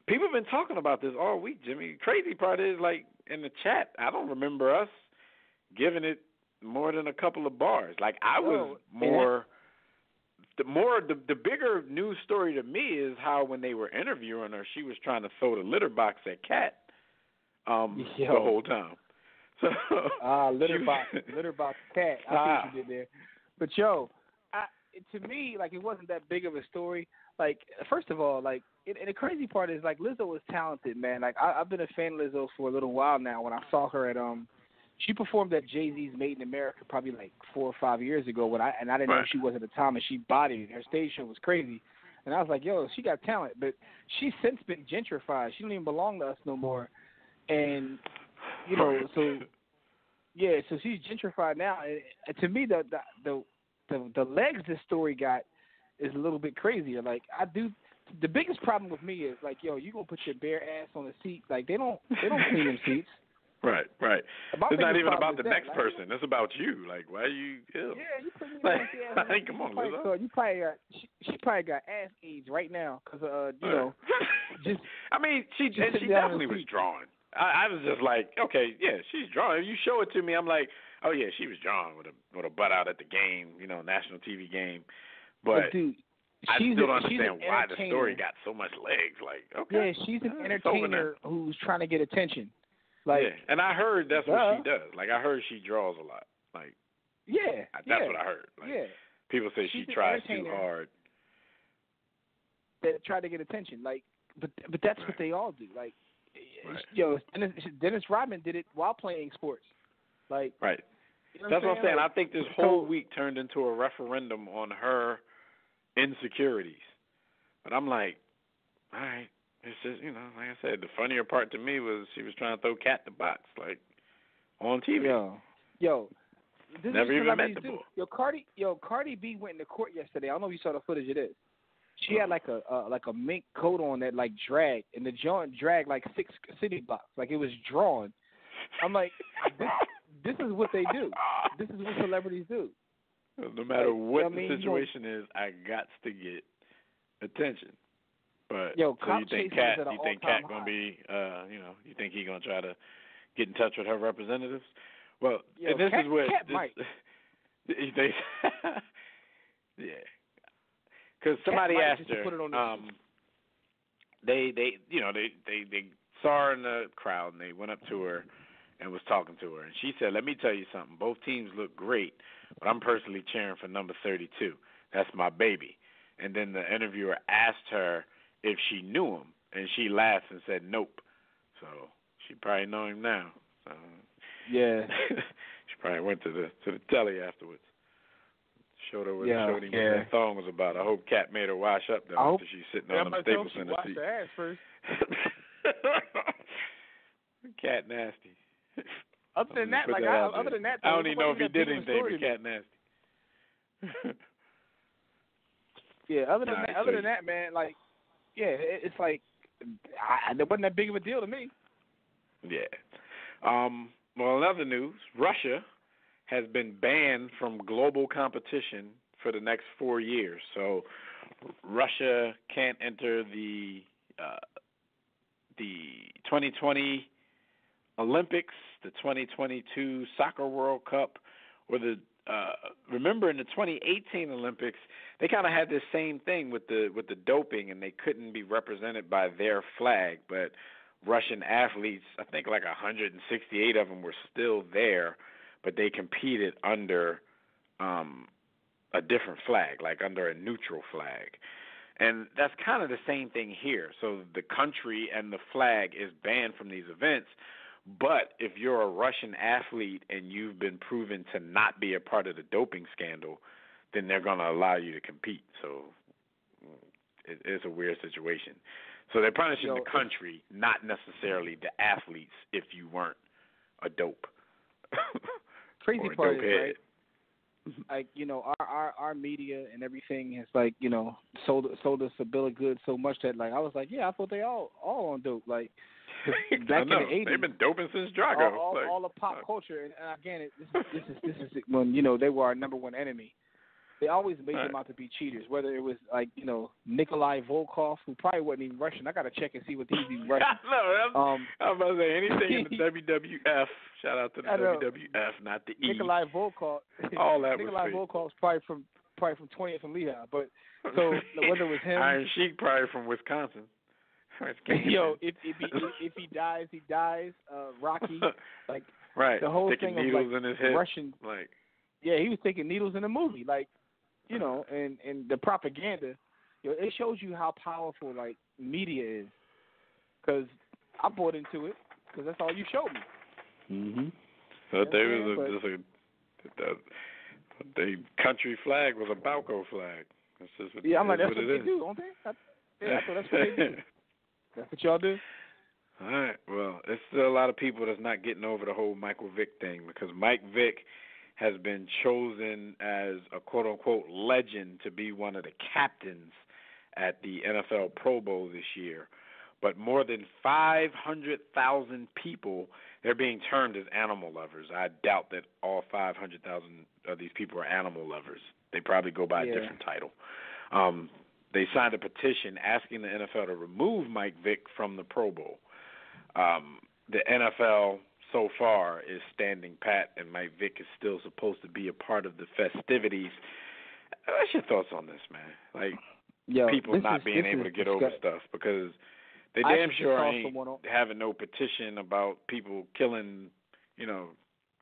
People have been talking about this all week, Jimmy. Crazy part is, like, in the chat, I don't remember us giving it more than a couple of bars. Like, I was the bigger news story to me is how when they were interviewing her, she was trying to throw the litter box at Cat the whole time. So litter box Cat. I see what you did there. But to me, like, it wasn't that big of a story. Like, first of all, like, and the crazy part is, like, Lizzo is talented, man. Like, I've been a fan of Lizzo for a little while now. When I saw her at she performed at Jay-Z's Made in America probably like 4 or 5 years ago. I didn't know who she was at the time, and she bodied it. Her stage show was crazy, and I was like, yo, she got talent. But she's since been gentrified. She don't even belong to us no more. And so she's gentrified now. And to me, the legs this story got is a little bit crazier. Like, the biggest problem with me is, like, yo, you gonna put your bare ass on the seat? Like, they don't clean them seats. Right. It's not even about the next person. It's about you. Like, why are you ill? Yeah, you put me on the ass. Hey, come on, Lizzo. You probably she probably got ass AIDS right now because just. I mean, she definitely was drawing. I was just like, okay, yeah, she's drawing. You show it to me, I'm like, oh yeah, she was drawing with a butt out at the game, national TV game. But dude, I still don't understand why the story got so much legs. Like, okay, yeah, she's an entertainer who's trying to get attention. Like, yeah, and I heard that's what she does. Like, I heard she draws a lot. Like, that's what I heard. Like, people say she tries too hard. That try to get attention. Like, but that's what they all do. Like, Dennis Rodman did it while playing sports. Like, right. That's what I'm saying. I think this whole week turned into a referendum on her insecurities. But I'm like, all right. It's just, like I said, the funnier part to me was she was trying to throw Cat the box, like, on TV. Yo, this never is even met the boy. Cardi B went into court yesterday. I don't know if you saw the footage of this. She had like a mink coat on that like dragged, and the joint dragged like 6 city blocks, like it was drawn. I'm like, this is what they do. This is what celebrities do. No matter what the situation is, I got to get attention. But so you think Cat gonna be, you think he gonna try to get in touch with her representatives? Well, and this is where you think, yeah, because somebody asked her. They saw her in the crowd and they went up to her and was talking to her, and she said, "Let me tell you something. Both teams look great, but I'm personally cheering for number 32. That's my baby." And then the interviewer asked her if she knew him, and she laughed and said nope. So she probably know him now. So, yeah. She probably went to the telly afterwards. Showed her what what that thong was about. I hope Cat made her wash up though after she's sitting on them Staples Center seat. Wash her ass first. Cat nasty. Other than that, I don't even know if he did anything with Cat nasty. Yeah, other than that, man, like, yeah, it's like, it wasn't that big of a deal to me. Yeah. Well, in other news, Russia has been banned from global competition for the next 4 years. So Russia can't enter the 2020 Olympics, the 2022 Soccer World Cup, or the remember in the 2018 Olympics, they kind of had this same thing with the doping, and they couldn't be represented by their flag. But Russian athletes, I think like 168 of them were still there, but they competed under a different flag, like under a neutral flag. And that's kind of the same thing here. So the country and the flag is banned from these events. But if you're a Russian athlete and you've been proven to not be a part of the doping scandal, then they're going to allow you to compete. So it's a weird situation. So they're punishing the country, not necessarily the athletes if you weren't a dope. Crazy part is, right? Like, you know, our media and everything has, like, you know, sold us a bill of goods so much that, like, I was like, yeah, I thought they all on dope. Like, back in the 80s, they've been doping since Drago. All the pop culture, and again, this is when, you know, they were our number one enemy. They always made them out to be cheaters. Whether it was, like, you know, Nikolai Volkov, who probably wasn't even Russian. I got to check and see what he's even Russian. I'm about to say anything in the WWF. Shout out to the WWF, not the E. Nikolai Volkov. All that Nikolai was Volkov's probably from 20th and Lehigh. But so whether it was him, Iron Sheik probably from Wisconsin. Yo, if he dies, he dies. Rocky, like right, the whole sticking thing needles of, like, in his head. Russian. Like, yeah, he was taking needles in the movie, like, you know, and the propaganda. You know, it shows you how powerful, like, media is. Because I bought into it because that's all you showed me. Mhm. So the country flag was a Balco flag. That's just what, I'm like, that's what it they is. do, don't they? I thought that's what they do. That's what y'all do? All right. Well, there's still a lot of people that's not getting over the whole Michael Vick thing, because Mike Vick has been chosen as a quote-unquote legend to be one of the captains at the NFL Pro Bowl this year. But more than 500,000 people, they're being termed as animal lovers. I doubt that all 500,000 of these people are animal lovers. They probably go by a different title. They signed a petition asking the NFL to remove Mike Vick from the Pro Bowl. The NFL so far is standing pat, and Mike Vick is still supposed to be a part of the festivities. What's your thoughts on this, man? Like, people not being able to get over stuff, because they damn sure ain't having no petition about people killing, you know,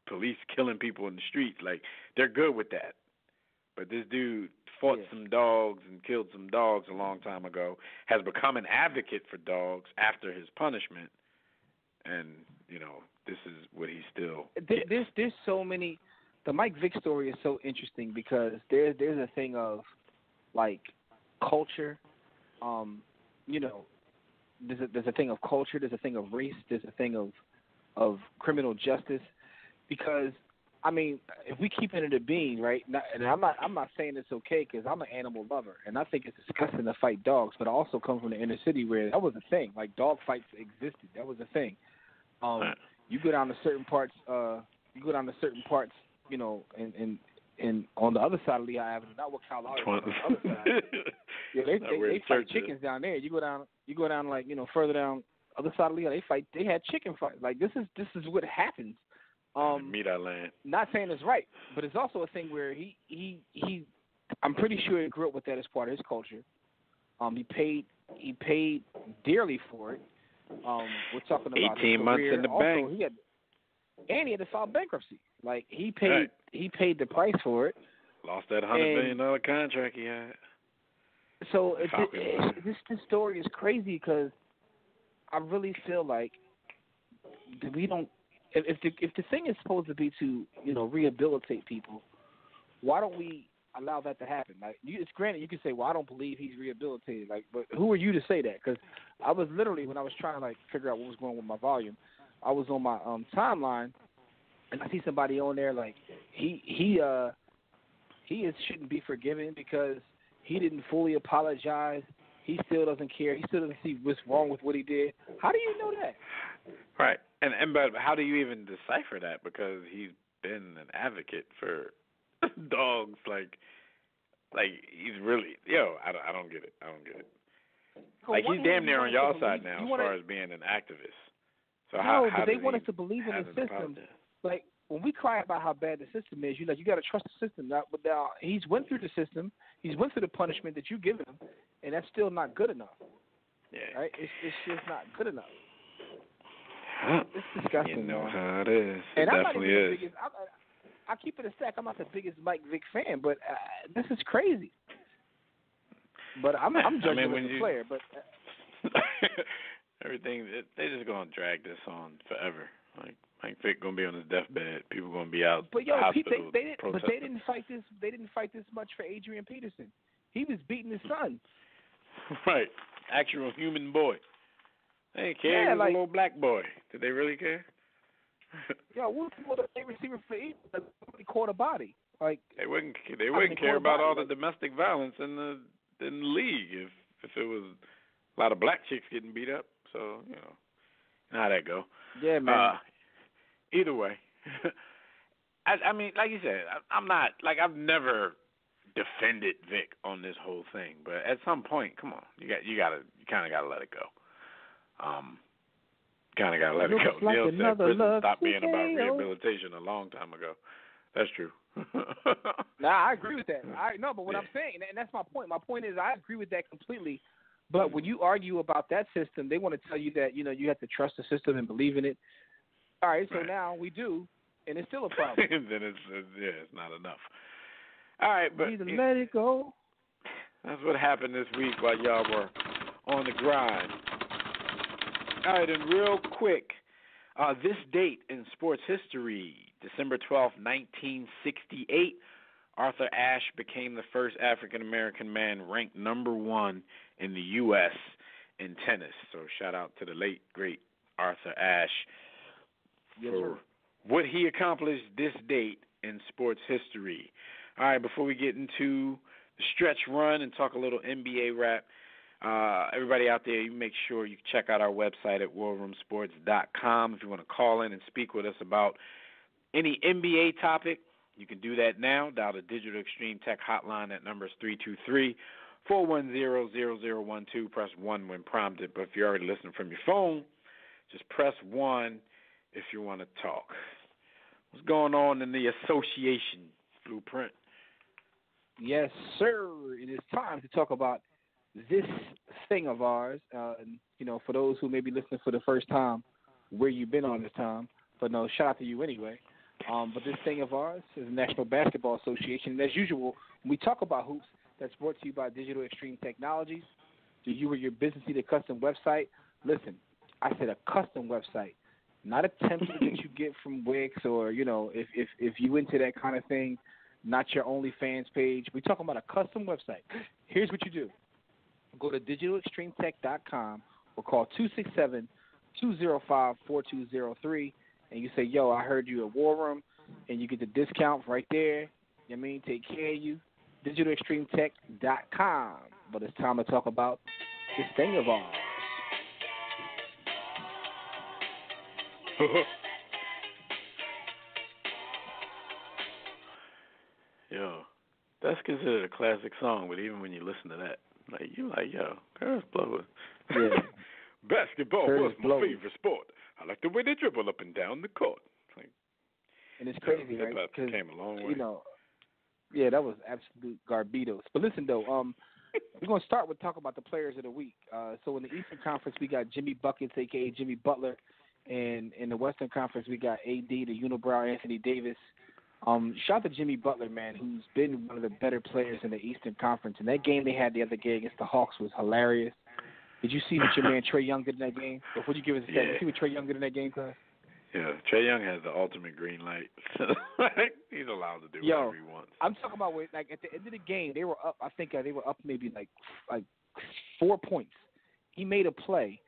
police killing people in the streets. Like, they're good with that. But this dude fought some dogs and killed some dogs a long time ago, has become an advocate for dogs after his punishment, and, you know, this is what he's still There's so many. The Mike Vick story is so interesting because there's a thing of, like, culture. You know, there's a thing of culture. There's a thing of race. There's a thing of criminal justice. Because, I mean, if we keep it in the being, right? And I'm not saying it's okay, because I'm an animal lover, and I think it's disgusting to fight dogs. But I also come from the inner city where that was a thing. Like, dog fights existed. That was a thing. You go down to certain parts. You know, and on the other side of Lehigh Avenue, not what Cal Lowry, on the other side. Yeah, they fight chickens down there. You go down like, you know, further down other side of Lehigh, they had chicken fights. Like, this is what happens. Meat our land. Not saying it's right, but it's also a thing where he I'm pretty sure he grew up with that as part of his culture. He paid dearly for it. We're talking about 18 months in the bank. He had to file bankruptcy. Like, he paid the price for it. Lost that $100 million contract he had. So this story is crazy because I really feel like we don't. If the thing is supposed to be to rehabilitate people, why don't we allow that to happen? Like, it's granted you can say, well, I don't believe he's rehabilitated. Like, but who are you to say that? Because I was literally, when I was trying to figure out what was going on with my volume, I was on my timeline, and I see somebody on there like he shouldn't be forgiven because he didn't fully apologize. He still doesn't care. He still doesn't see what's wrong with what he did. How do you know that? Right. But how do you even decipher that? Because he's been an advocate for dogs. Like he's really I don't get it. Like, he's damn near on y'all side now as far as being an activist. So how they want us to believe in the system. Like, when we cry about how bad the system is, you got to trust the system. Now, he's went through the system. He's went through the punishment that you've given him, and that's still not good enough. Yeah. Right? It's just not good enough. Huh. It's disgusting. You know man. how it is. And it I'm definitely not even is. the biggest, I keep it a stack. I'm not the biggest Mike Vick fan, but this is crazy. But I'm judging as a player. But everything, they just gonna drag this on forever. Like, Mike Vick gonna be on his deathbed. People gonna be out. But the hospital they didn't fight this. They didn't fight this much for Adrian Peterson. He was beating his son. Right, actual human boy. They didn't care. He was a little black boy. Did they really care? What's the favorite receiver for Eagles? Nobody caught a body. Like, they wouldn't care about all the domestic violence in the league if it was a lot of black chicks getting beat up. So you know how that go. Yeah, man. Either way, I mean, like you said, I'm not like I've never defended Vic on this whole thing, but at some point, come on, you kind of gotta let it go. Kind of gotta let it go. Like Neil said prison stopped being about TKO. rehabilitation a long time ago. That's true. Nah, I agree with that. But what I'm saying, and that's my point. My point is, I agree with that completely. But when you argue about that system, they want to tell you that you have to trust the system and believe in it. All right, so now we do, and it's still a problem. Then it's not enough. All right, but either let it go. That's what happened this week while y'all were on the grind. All right, and real quick, this date in sports history, December 12th, 1968, Arthur Ashe became the first African-American man ranked number 1 in the U.S. in tennis. So shout out to the late, great Arthur Ashe for what he accomplished this date in sports history. All right, before we get into the stretch run and talk a little NBA rap, everybody out there, you make sure you check out our website at warroomsports.com. If you want to call in and speak with us about any NBA topic, you can do that now. Dial the Digital Extreme Tech hotline. That number is 323-410-0012. Press 1 when prompted. But if you're already listening from your phone, just press 1 if you want to talk. What's going on in the association, Blueprint? Yes, sir. It is time to talk about this thing of ours. For those who may be listening for the first time, where you've been on this time. But no, shout out to you anyway. But this thing of ours is the National Basketball Association. And as usual, when we talk about hoops, that's brought to you by Digital Extreme Technologies. Do you or your business need a custom website? Listen, I said a custom website, not a template that you get from Wix or, if you into that kind of thing, not your OnlyFans page. We're talking about a custom website. Here's what you do. Go to digitalextremetech.com or call 267-205-4203, and you say, yo, I heard you at War Room, and you get the discount right there. Take care of you. digitalextremetech.com. But it's time to talk about this thing of ours. Yo, that's considered a classic song, but even when you listen to that, you're like, yo, Curtis Blow. Yeah. Basketball Curtis was my favorite sport. I like the way they dribble up and down the court. And it's crazy, right? Because came a long way. Yeah, that was absolute garbitos. But listen, though, we're going to start with talking about the players of the week. So in the Eastern Conference, we got Jimmy Buckets, a.k.a. Jimmy Butler. And in the Western Conference, we got AD, the unibrow Anthony Davis. Shout out to Jimmy Butler, man, who's been one of the better players in the Eastern Conference. And that game they had the other day against the Hawks was hilarious. Did you see what your man Trae Young did in that game? Before you give us a second, you see what Trae Young did in that game, cuz? Yeah, Trae Young has the ultimate green light. He's allowed to do whatever he wants. I'm talking about at the end of the game, they were up. I think they were up maybe like 4 points. He made a play,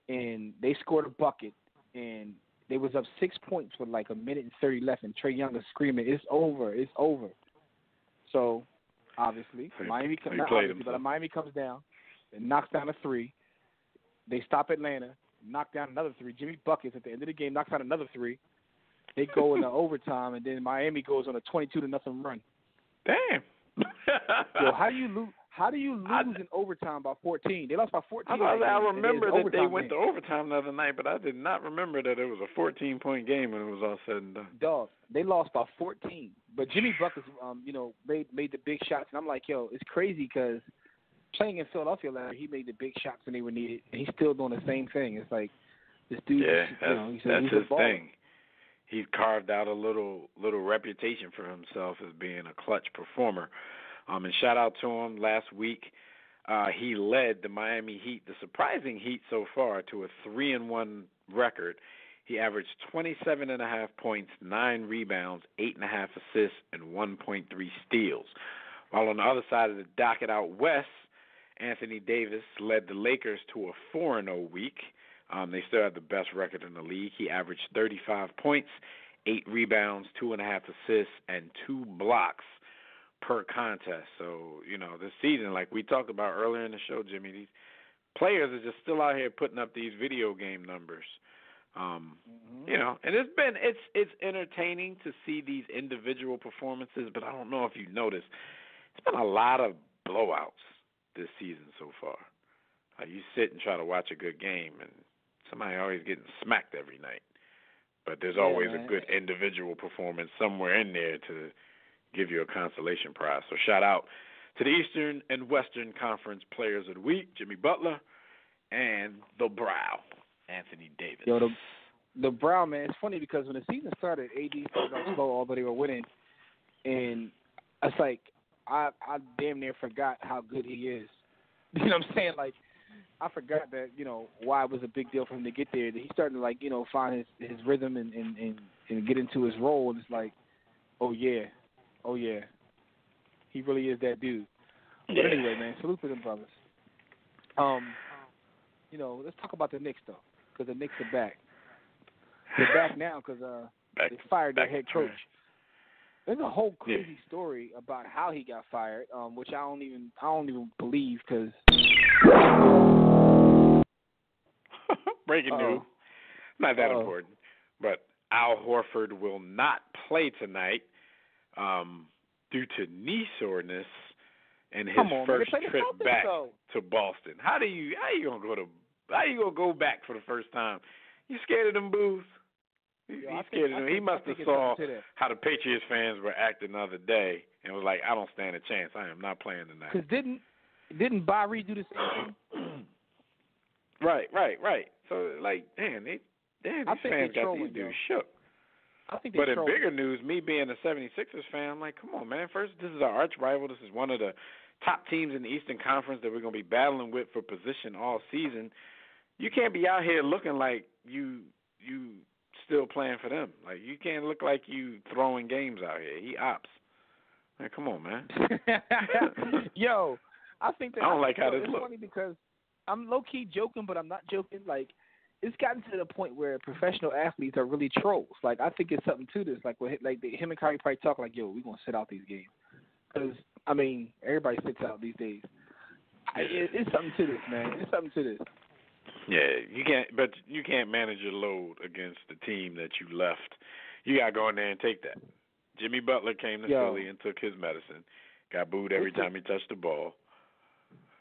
and they scored a bucket, and they was up 6 points with like a minute and 30 left, and Trae Young is screaming, "It's over! It's over!" So obviously, Miami comes down and knocks down a 3. They stop Atlanta. Knock down another 3. Jimmy buckets at the end of the game, knocks down another 3. They go into overtime, and then Miami goes on a 22-0 run. Damn. Yo, how do you lose in overtime by 14? They lost by 14. I remember that they went to overtime the other night, but I did not remember that it was a 14-point game when it was all said and done. Dog, they lost by 14. But Jimmy buckets, made the big shots, and I'm like, yo, it's crazy because playing in Philadelphia last year, he made the big shots when they were needed, and he's still doing the same thing. It's like this dude. Yeah, that's his baller. thing. He's carved out a little reputation for himself as being a clutch performer. And shout out to him. Last week, he led the Miami Heat, the surprising Heat so far, to a 3-1 record. He averaged 27.5 points, 9 rebounds, 8.5 assists, and 1.3 steals. While on the other side of the docket out west, Anthony Davis led the Lakers to a 4-0 week. They still have the best record in the league. He averaged 35 points, 8 rebounds, 2.5 assists, and 2 blocks per contest. So, this season, like we talked about earlier in the show, Jimmy, these players are just still out here putting up these video game numbers. And it's entertaining to see these individual performances, but I don't know if you noticed, it's been a lot of blowouts this season so far. You sit and try to watch a good game, and somebody always getting smacked every night. But there's always a good individual performance somewhere in there to give you a consolation prize. So shout out to the Eastern and Western Conference Players of the Week, Jimmy Butler, and the Brow, Anthony Davis. Yo, the Brow, man, it's funny because when the season started, AD started off slow, although they were winning. And it's like, I damn near forgot how good he is. You know what I'm saying? Like, I forgot that, why it was a big deal for him to get there. He's starting to, find his rhythm and get into his role. And it's like, oh, yeah. He really is that dude. But anyway, man, salute to them brothers. Let's talk about the Knicks, though, because the Knicks are back. They're back now because they fired their head coach. There's a whole crazy story about how he got fired, which I don't even believe because breaking news, not that important, but Al Horford will not play tonight due to knee soreness and his first trip back to Boston. How you gonna go back for the first time? You scared of them boos? He's scared of them. He must have saw how the Patriots fans were acting the other day and was like, I don't stand a chance. I am not playing tonight. Because didn't Barry do the same thing? Right. So, these fans got these dudes shook. But in bigger news, me being a 76ers fan, I'm like, come on, man. First, this is our arch rival. This is one of the top teams in the Eastern Conference that we're going to be battling with for position all season. You can't be out here looking like you still playing for them. Like, you can't look like you throwing games out here. He ops. Man, come on, man. Yo, I think that I don't like how this looks. It's funny because I'm low-key joking, but I'm not joking. Like, it's gotten to the point where professional athletes are really trolls. Like, I think it's something to this. Like, him and Kyrie probably talk like, yo, we're going to sit out these games. Because, everybody sits out these days. It's something to this, man. It's something to this. Yeah, you can't manage your load against the team that you left. You got to go in there and take that. Jimmy Butler came to Philly and took his medicine. Got booed every time he touched the ball.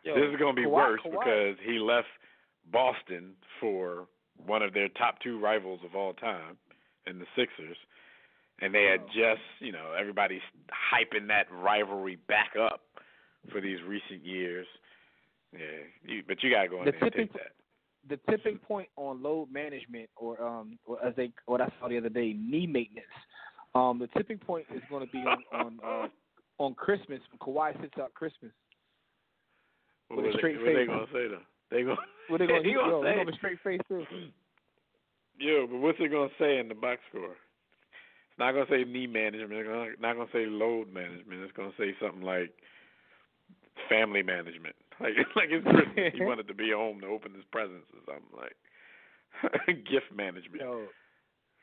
This is going to be worse because he left Boston for one of their top 2 rivals of all time in the Sixers. And they had just, everybody's hyping that rivalry back up for these recent years. Yeah, but you got to go in there and take that. The tipping point on load management, or what I saw the other day, knee maintenance. The tipping point is going to be on Christmas when Kawhi sits out Christmas. What are they going to say though? They go. What they gonna he gonna say? He gonna be straight face too. Yeah, but what's it gonna say in the box score? It's not gonna say knee management. It's not gonna say load management. It's gonna say something like family management. Like it's Christmas. He wanted to be home to open his presents or something like gift management. Yo,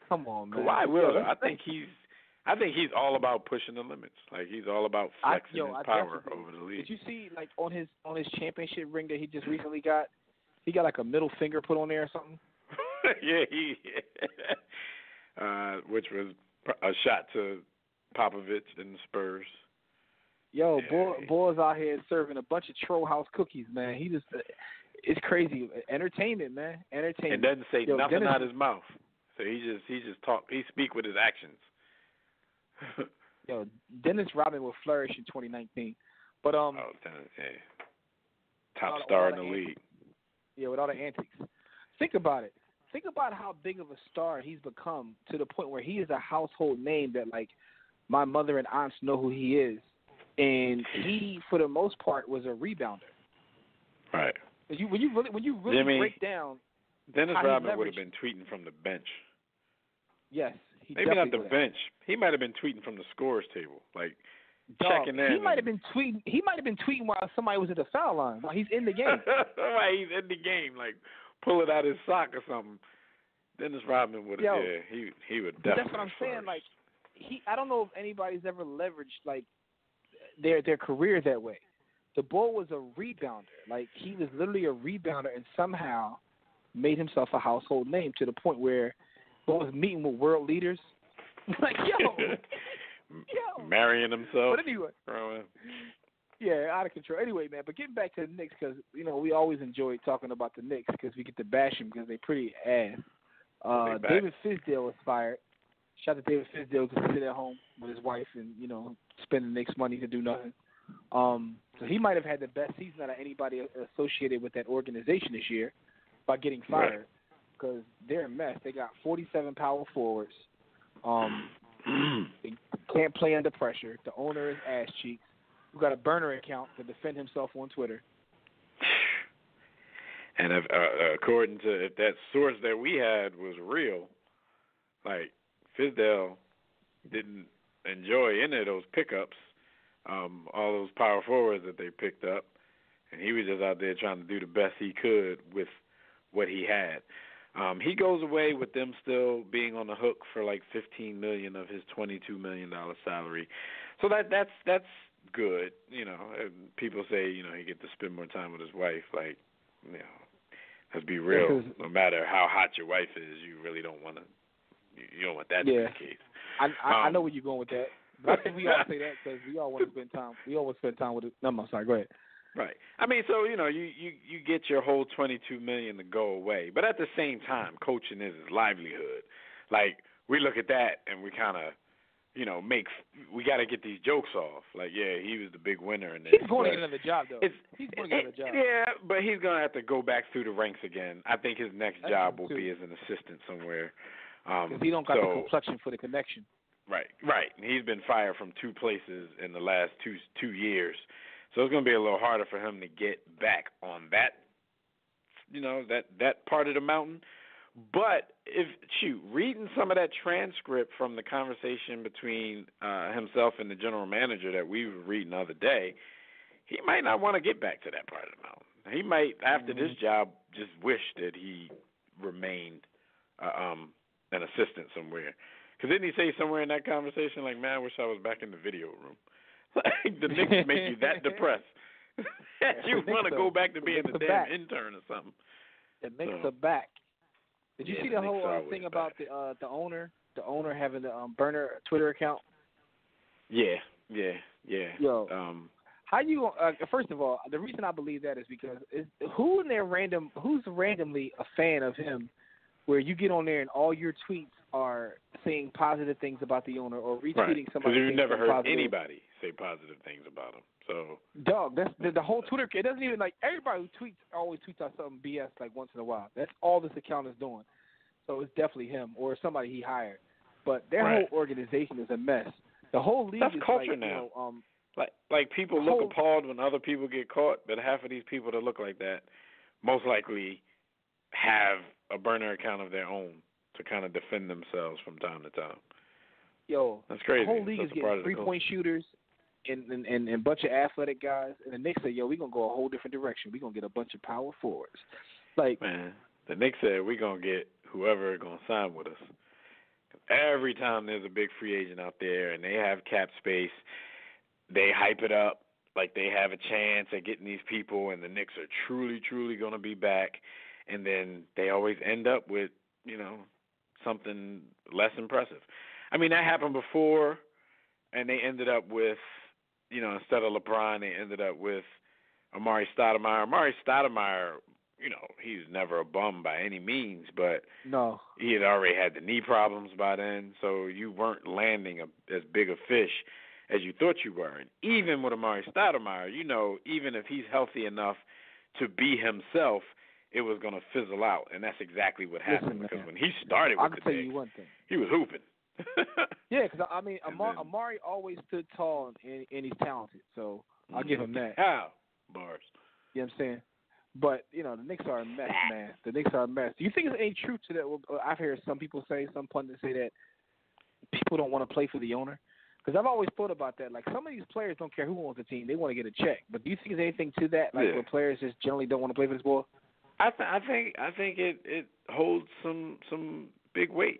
come on, man. Kawhi Leonard, I think he's all about pushing the limits. Like he's all about flexing his power over the league. Did you see like on his championship ring that he just recently got? He got like a middle finger put on there or something. Yeah, which was a shot to Popovich and the Spurs. Yo, boy's out here serving a bunch of Troll House cookies, man. He just, it's crazy. Entertainment, man. Entertainment. And doesn't say nothing out his mouth. So he just talk. He speak with his actions. Yo, Dennis Rodman will flourish in 2019. But top star in the league. Yeah, with all the antics. Think about it. Think about how big of a star he's become to the point where he is a household name that, like, my mother and aunts know who he is. And he, for the most part, was a rebounder. Right. When you really Jimmy, break down, Dennis Rodman would have been tweeting from the bench. Yes, maybe not the bench. He might have been tweeting from the scores table, like checking in. He might have been tweeting. He might have been tweeting while somebody was at the foul line. While he's in the game. While he's in the game, like pull it out his sock or something. Dennis Rodman would have. Yeah, he would definitely. That's what I'm saying. Like I don't know if anybody's ever leveraged like their career that way. The boy was a rebounder. Like he was literally a rebounder, and somehow made himself a household name to the point where he was meeting with world leaders. Like yo. Marrying himself. But anyway. Yeah, out of control. Anyway, man, but getting back to the Knicks, because, you know, we always enjoy talking about the Knicks because we get to bash them because they're pretty ass. David Fizdale was fired. Shout out to David Fizdale to sit at home with his wife and, you know, spend the Knicks money to do nothing. So he might have had the best season out of anybody associated with that organization this year by getting fired because they're a mess. They got 47 power forwards. They can't play under pressure. The owner is ass cheeks. We've got a burner account to defend himself on Twitter. And according to if that source that we had was real, like Fizdale didn't enjoy any of those pickups, all those power forwards that they picked up, and he was just out there trying to do the best he could with what he had. He goes away with them still being on the hook for like $15 million of his $22 million salary. So that's good, you know. And people say, you know, he get to spend more time with his wife. Like, you know, let's be real. No matter how hot your wife is, you really don't want to. You don't want that to be the case. I know where you're going with that. But I think we all say that because we all want to spend time. We always spend time with it. No, I'm sorry. Go ahead. Right. I mean, so, you know, you get your whole $22 million to go away. But at the same time, coaching is his livelihood. Like, we look at that and we kind of, you know, we got to get these jokes off. Like, yeah, he was the big winner in this. He's going to get another job, though. He's going to get another job. Yeah, but he's going to have to go back through the ranks again. I think his next job will be as an assistant somewhere. Because he don't got the complexion for the connection. Right. He's been fired from 2 places in the last two years. So it's going to be a little harder for him to get back on that, you know, that part of the mountain. But reading some of that transcript from the conversation between himself and the general manager that we were reading the other day, he might not want to get back to that part of the mountain. He might, after this job, just wish that he remained an assistant somewhere. Because didn't he say somewhere in that conversation, like, man, I wish I was back in the video room. Like, the Knicks make you that depressed that you want to go back to being a damn intern or something. The Knicks are back. Did you see the whole thing about the owner having the burner Twitter account? Yeah. Yo, how you? First of all, the reason I believe that is because who's randomly a fan of him, where you get on there and all your tweets are saying positive things about the owner or retweeting somebody. Because you've never heard anybody say positive things about him. So, dog, that's the whole Twitter. It doesn't even like everybody who tweets always tweets out something BS like once in a while. That's all this account is doing. So it's definitely him or somebody he hired. But their whole organization is a mess. The whole league that's is culture like, now. You know, like people look appalled when other people get caught, but half of these people that look like that most likely have a burner account of their own to kind of defend themselves from time to time. Yo, that's crazy. The whole league is getting 3-point shooters and a bunch of athletic guys. And the Knicks said, yo, we're going to go a whole different direction. We're going to get a bunch of power forwards. Like, man, the Knicks said we're going to get whoever is going to sign with us. Every time there's a big free agent out there and they have cap space, they hype it up like they have a chance at getting these people, and the Knicks are truly, truly going to be back. And then they always end up with, something less impressive. I mean, that happened before, and they ended up with, instead of LeBron, they ended up with Amari Stoudemire. Amari Stoudemire, he's never a bum by any means, but no, he had already had the knee problems by then, so you weren't landing as big a fish as you thought you were. And even with Amari Stoudemire, even if he's healthy enough to be himself, it was going to fizzle out, and that's exactly what happened. Because when he started with the Knicks, he was hooping. Yeah, because, Amari always stood tall, and he's talented, so I'll give him that. How? Bars. You know what I'm saying? But, the Knicks are a mess, man. The Knicks are a mess. Do you think there's any truth to that? I've heard some pundits say that people don't want to play for the owner. Because I've always thought about that. Like, some of these players don't care who owns the team. They want to get a check. But do you think there's anything to that, where players just generally don't want to play for this ball? I think it holds some big weight.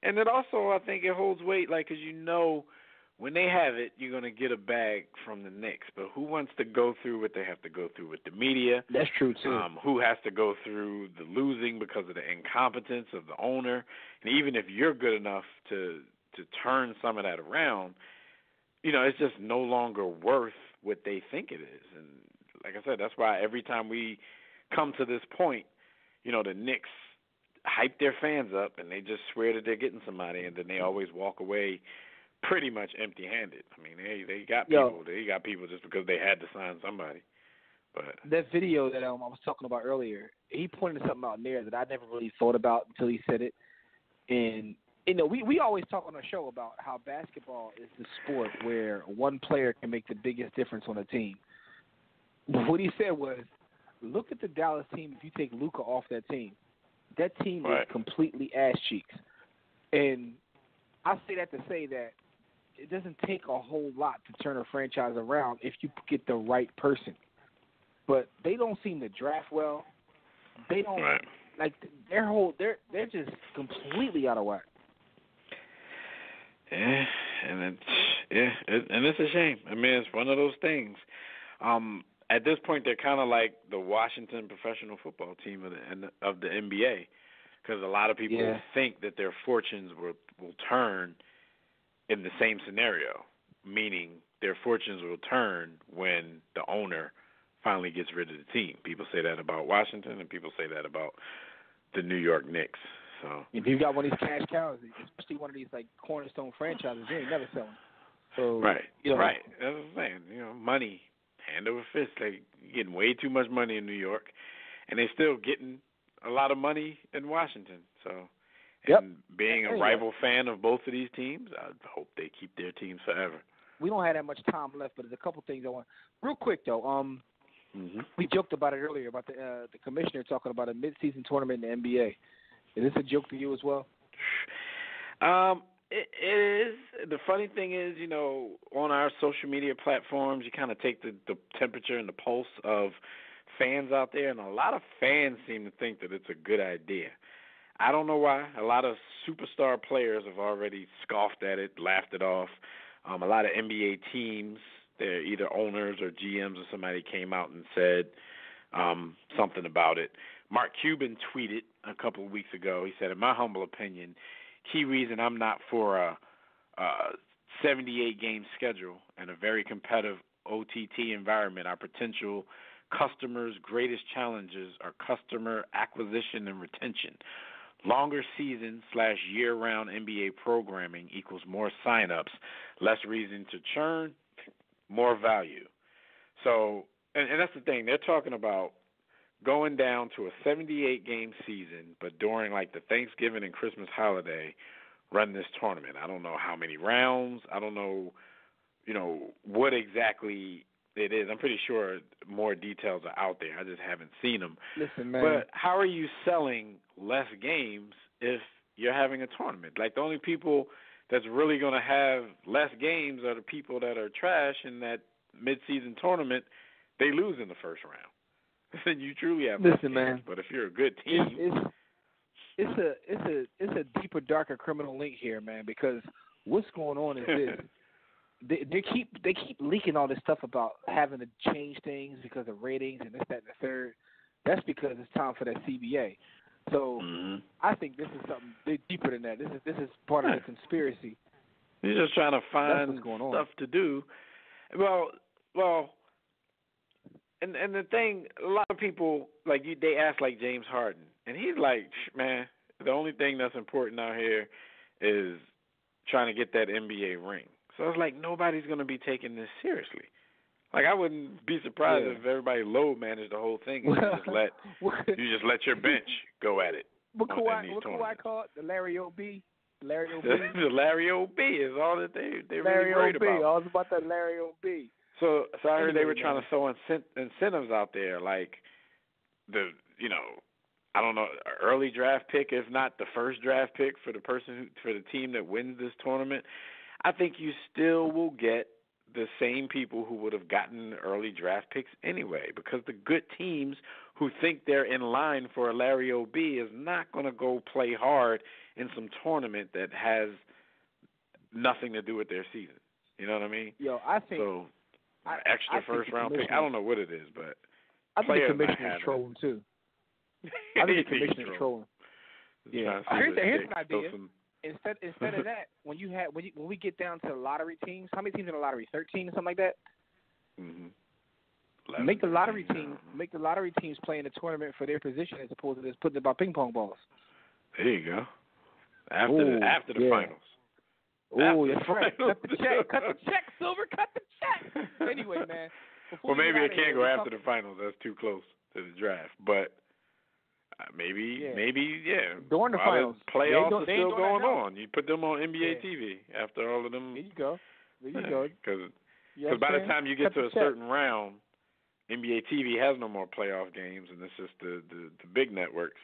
And it also, I think it holds weight, because when they have it, you're going to get a bag from the Knicks. But who wants to go through what they have to go through with the media? That's true, too. Who has to go through the losing because of the incompetence of the owner? And even if you're good enough to turn some of that around, it's just no longer worth what they think it is. And like I said, that's why every time we come to this point, the Knicks hype their fans up and they just swear that they're getting somebody, and then they always walk away pretty much empty-handed. I mean, they got people. They got people just because they had to sign somebody. But that video that I was talking about earlier, he pointed something out in there that I never really thought about until he said it. And we always talk on our show about how basketball is the sport where one player can make the biggest difference on a team. What he said was, look at the Dallas team. If you take Luka off that team is completely ass cheeks. And I say that to say that it doesn't take a whole lot to turn a franchise around if you get the right person. But they don't seem to draft well. They don't they're just completely out of whack. Yeah, and it's a shame. I mean, it's one of those things. At this point, they're kind of like the Washington professional football team of the NBA, because a lot of people think that their fortunes will turn in the same scenario, meaning their fortunes will turn when the owner finally gets rid of the team. People say that about Washington, and people say that about the New York Knicks. So if you've got one of these cash cows, especially one of these cornerstone franchises, they ain't never selling. So right. That's what I'm saying. Money, hand over fist. They're getting way too much money in New York, and they're still getting a lot of money in Washington. So, and being a rival fan of both of these teams, I hope they keep their teams forever. We don't have that much time left, but there's a couple things I want. Real quick though, we joked about it earlier about the commissioner talking about a mid-season tournament in the NBA. Is this a joke to you as well? It is. The funny thing is, on our social media platforms, you kind of take the temperature and the pulse of fans out there, and a lot of fans seem to think that it's a good idea. I don't know why. A lot of superstar players have already scoffed at it, laughed it off. A lot of NBA teams, they're either owners or GMs or somebody came out and said something about it. Mark Cuban tweeted a couple of weeks ago. He said, in my humble opinion, key reason I'm not for a 78-game schedule and a very competitive OTT environment, our potential customers' greatest challenges are customer acquisition and retention. Longer season / year-round NBA programming equals more sign-ups, less reason to churn, more value. So, and that's the thing. They're talking about going down to a 78-game season, but during the Thanksgiving and Christmas holiday, run this tournament. I don't know how many rounds. I don't know, what exactly It is. I'm pretty sure more details are out there. I just haven't seen them. Listen, man. But how are you selling less games if you're having a tournament? Like, the only people that's really going to have less games are the people that are trash in that mid-season tournament. They lose in the first round. Then you truly have less games. Man. But if you're a good team, it's a deeper, darker criminal link here, man. Because what's going on is this: they keep leaking all this stuff about having to change things because of ratings and this, that, and the third. That's because it's time for that CBA. So I think this is something deeper than that. This is part of the conspiracy. You're just trying to find stuff to do. Well. And the thing, a lot of people, like, they ask, like, James Harden, and he's like, man, the only thing that's important out here is trying to get that NBA ring. So it's like nobody's going to be taking this seriously. Like, I wouldn't be surprised if everybody load managed the whole thing and you just let your bench go at it. What Kawhi called the Larry O.B.? Larry O.B. The Larry O.B. is all that they really worried about. I was about that Larry O.B. So I heard they were trying to throw incentives out there, like I don't know, early draft pick, if not the first draft pick for the team that wins this tournament. I think you still will get the same people who would have gotten early draft picks anyway, because the good teams who think they're in line for a Larry O.B. is not going to go play hard in some tournament that has nothing to do with their season. You know what I mean? I think so. Extra first-round pick. I don't know what it is, but I think the commissioner's trolling too. I think the commissioner's trolling. Yeah. Here's an idea. Instead of that, when we get down to lottery teams, how many teams in the lottery? 13 or something like that. Mm-hmm. Make the lottery teams play in a tournament for their position as opposed to just putting about ping pong balls. There you go. After the finals. Oh, that's right. Cut the check, Silver. Cut the check. Anyway, man. Well, maybe it can't go after the finals. That's too close to the draft. But maybe, during the finals, playoffs are still going on. You put them on NBA TV after all of them. There you go. Because by the time you get to a certain round, NBA TV has no more playoff games, and it's just the big networks.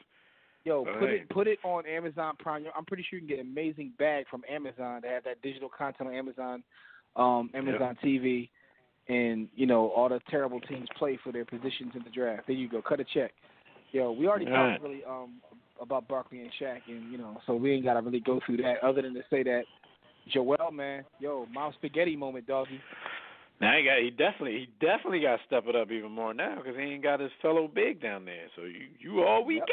Yo, put it on Amazon Prime. I'm pretty sure you can get an amazing bag from Amazon to have that digital content on Amazon TV, and all the terrible teams play for their positions in the draft. There you go. Cut a check. Yo, we already talked really about Barkley and Shaq, and so we ain't gotta really go through that other than to say that Joel, man, Mom Spaghetti moment, doggy. Now he definitely got to step it up even more now because he ain't got his fellow big down there. So you all we got.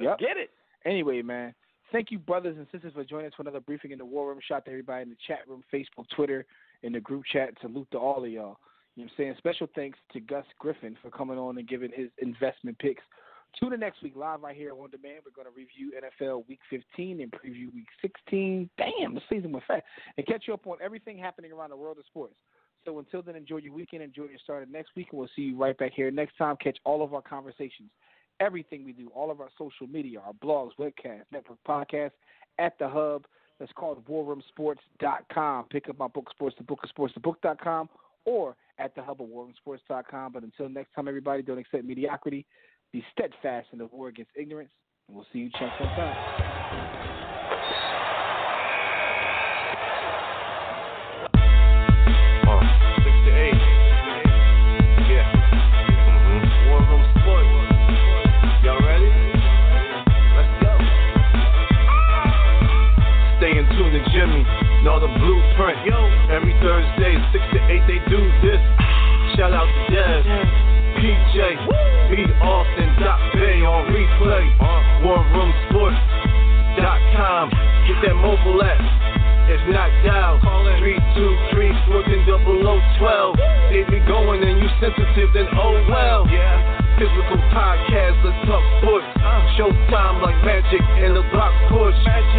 Let's get it. Anyway, man, thank you, brothers and sisters, for joining us for another briefing in the War Room. Shout out to everybody in the chat room, Facebook, Twitter, in the group chat. Salute to all of y'all. You know what I'm saying? Special thanks to Gus Griffin for coming on and giving his investment picks. Tune in next week live right here on demand. We're going to review NFL Week 15 and preview Week 16. Damn, the season went fast. And catch you up on everything happening around the world of sports. So until then, enjoy your weekend. Enjoy your start of next week. And we'll see you right back here next time. Catch all of our conversations, everything we do, all of our social media, our blogs, webcasts, network podcasts at the hub. That's called WarRoomSports.com. Pick up my book, Sports, the Book of Sports, thebook.com, or at the hub of WarRoomSports.com. But until next time, everybody, don't accept mediocrity. Be steadfast in the war against ignorance. And we'll see you chunks sometime. 6 to 8 they do this. Shout out to Dev, PJ, B. Austin, Bay on replay. WarRoomSports.com. Get that mobile app. If not, dial 323-140012. They be going and you sensitive, then oh well. Physical podcast, let's talk sports. Showtime like magic in the block push.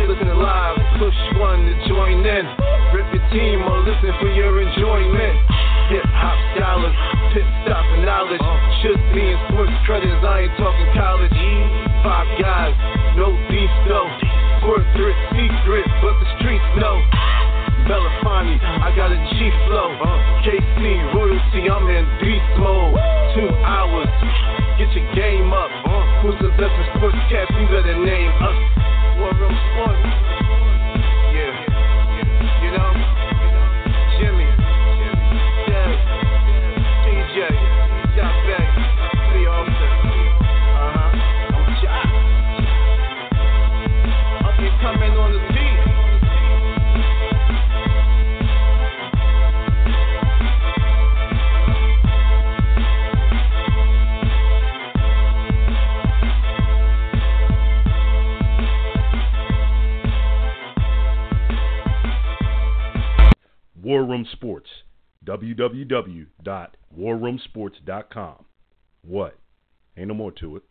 Listen live, push one to join in. Rip your team or listen for your enjoyment. Hip hop dollars, pit stop and knowledge. Should be in sports credits, I ain't talking college. 5 guys, no beef though. Corporate secret, but the streets know. Belafonte, I got a G flow. KC, royalty. War Room Sports. www.warroomsports.com. What? Ain't no more to it.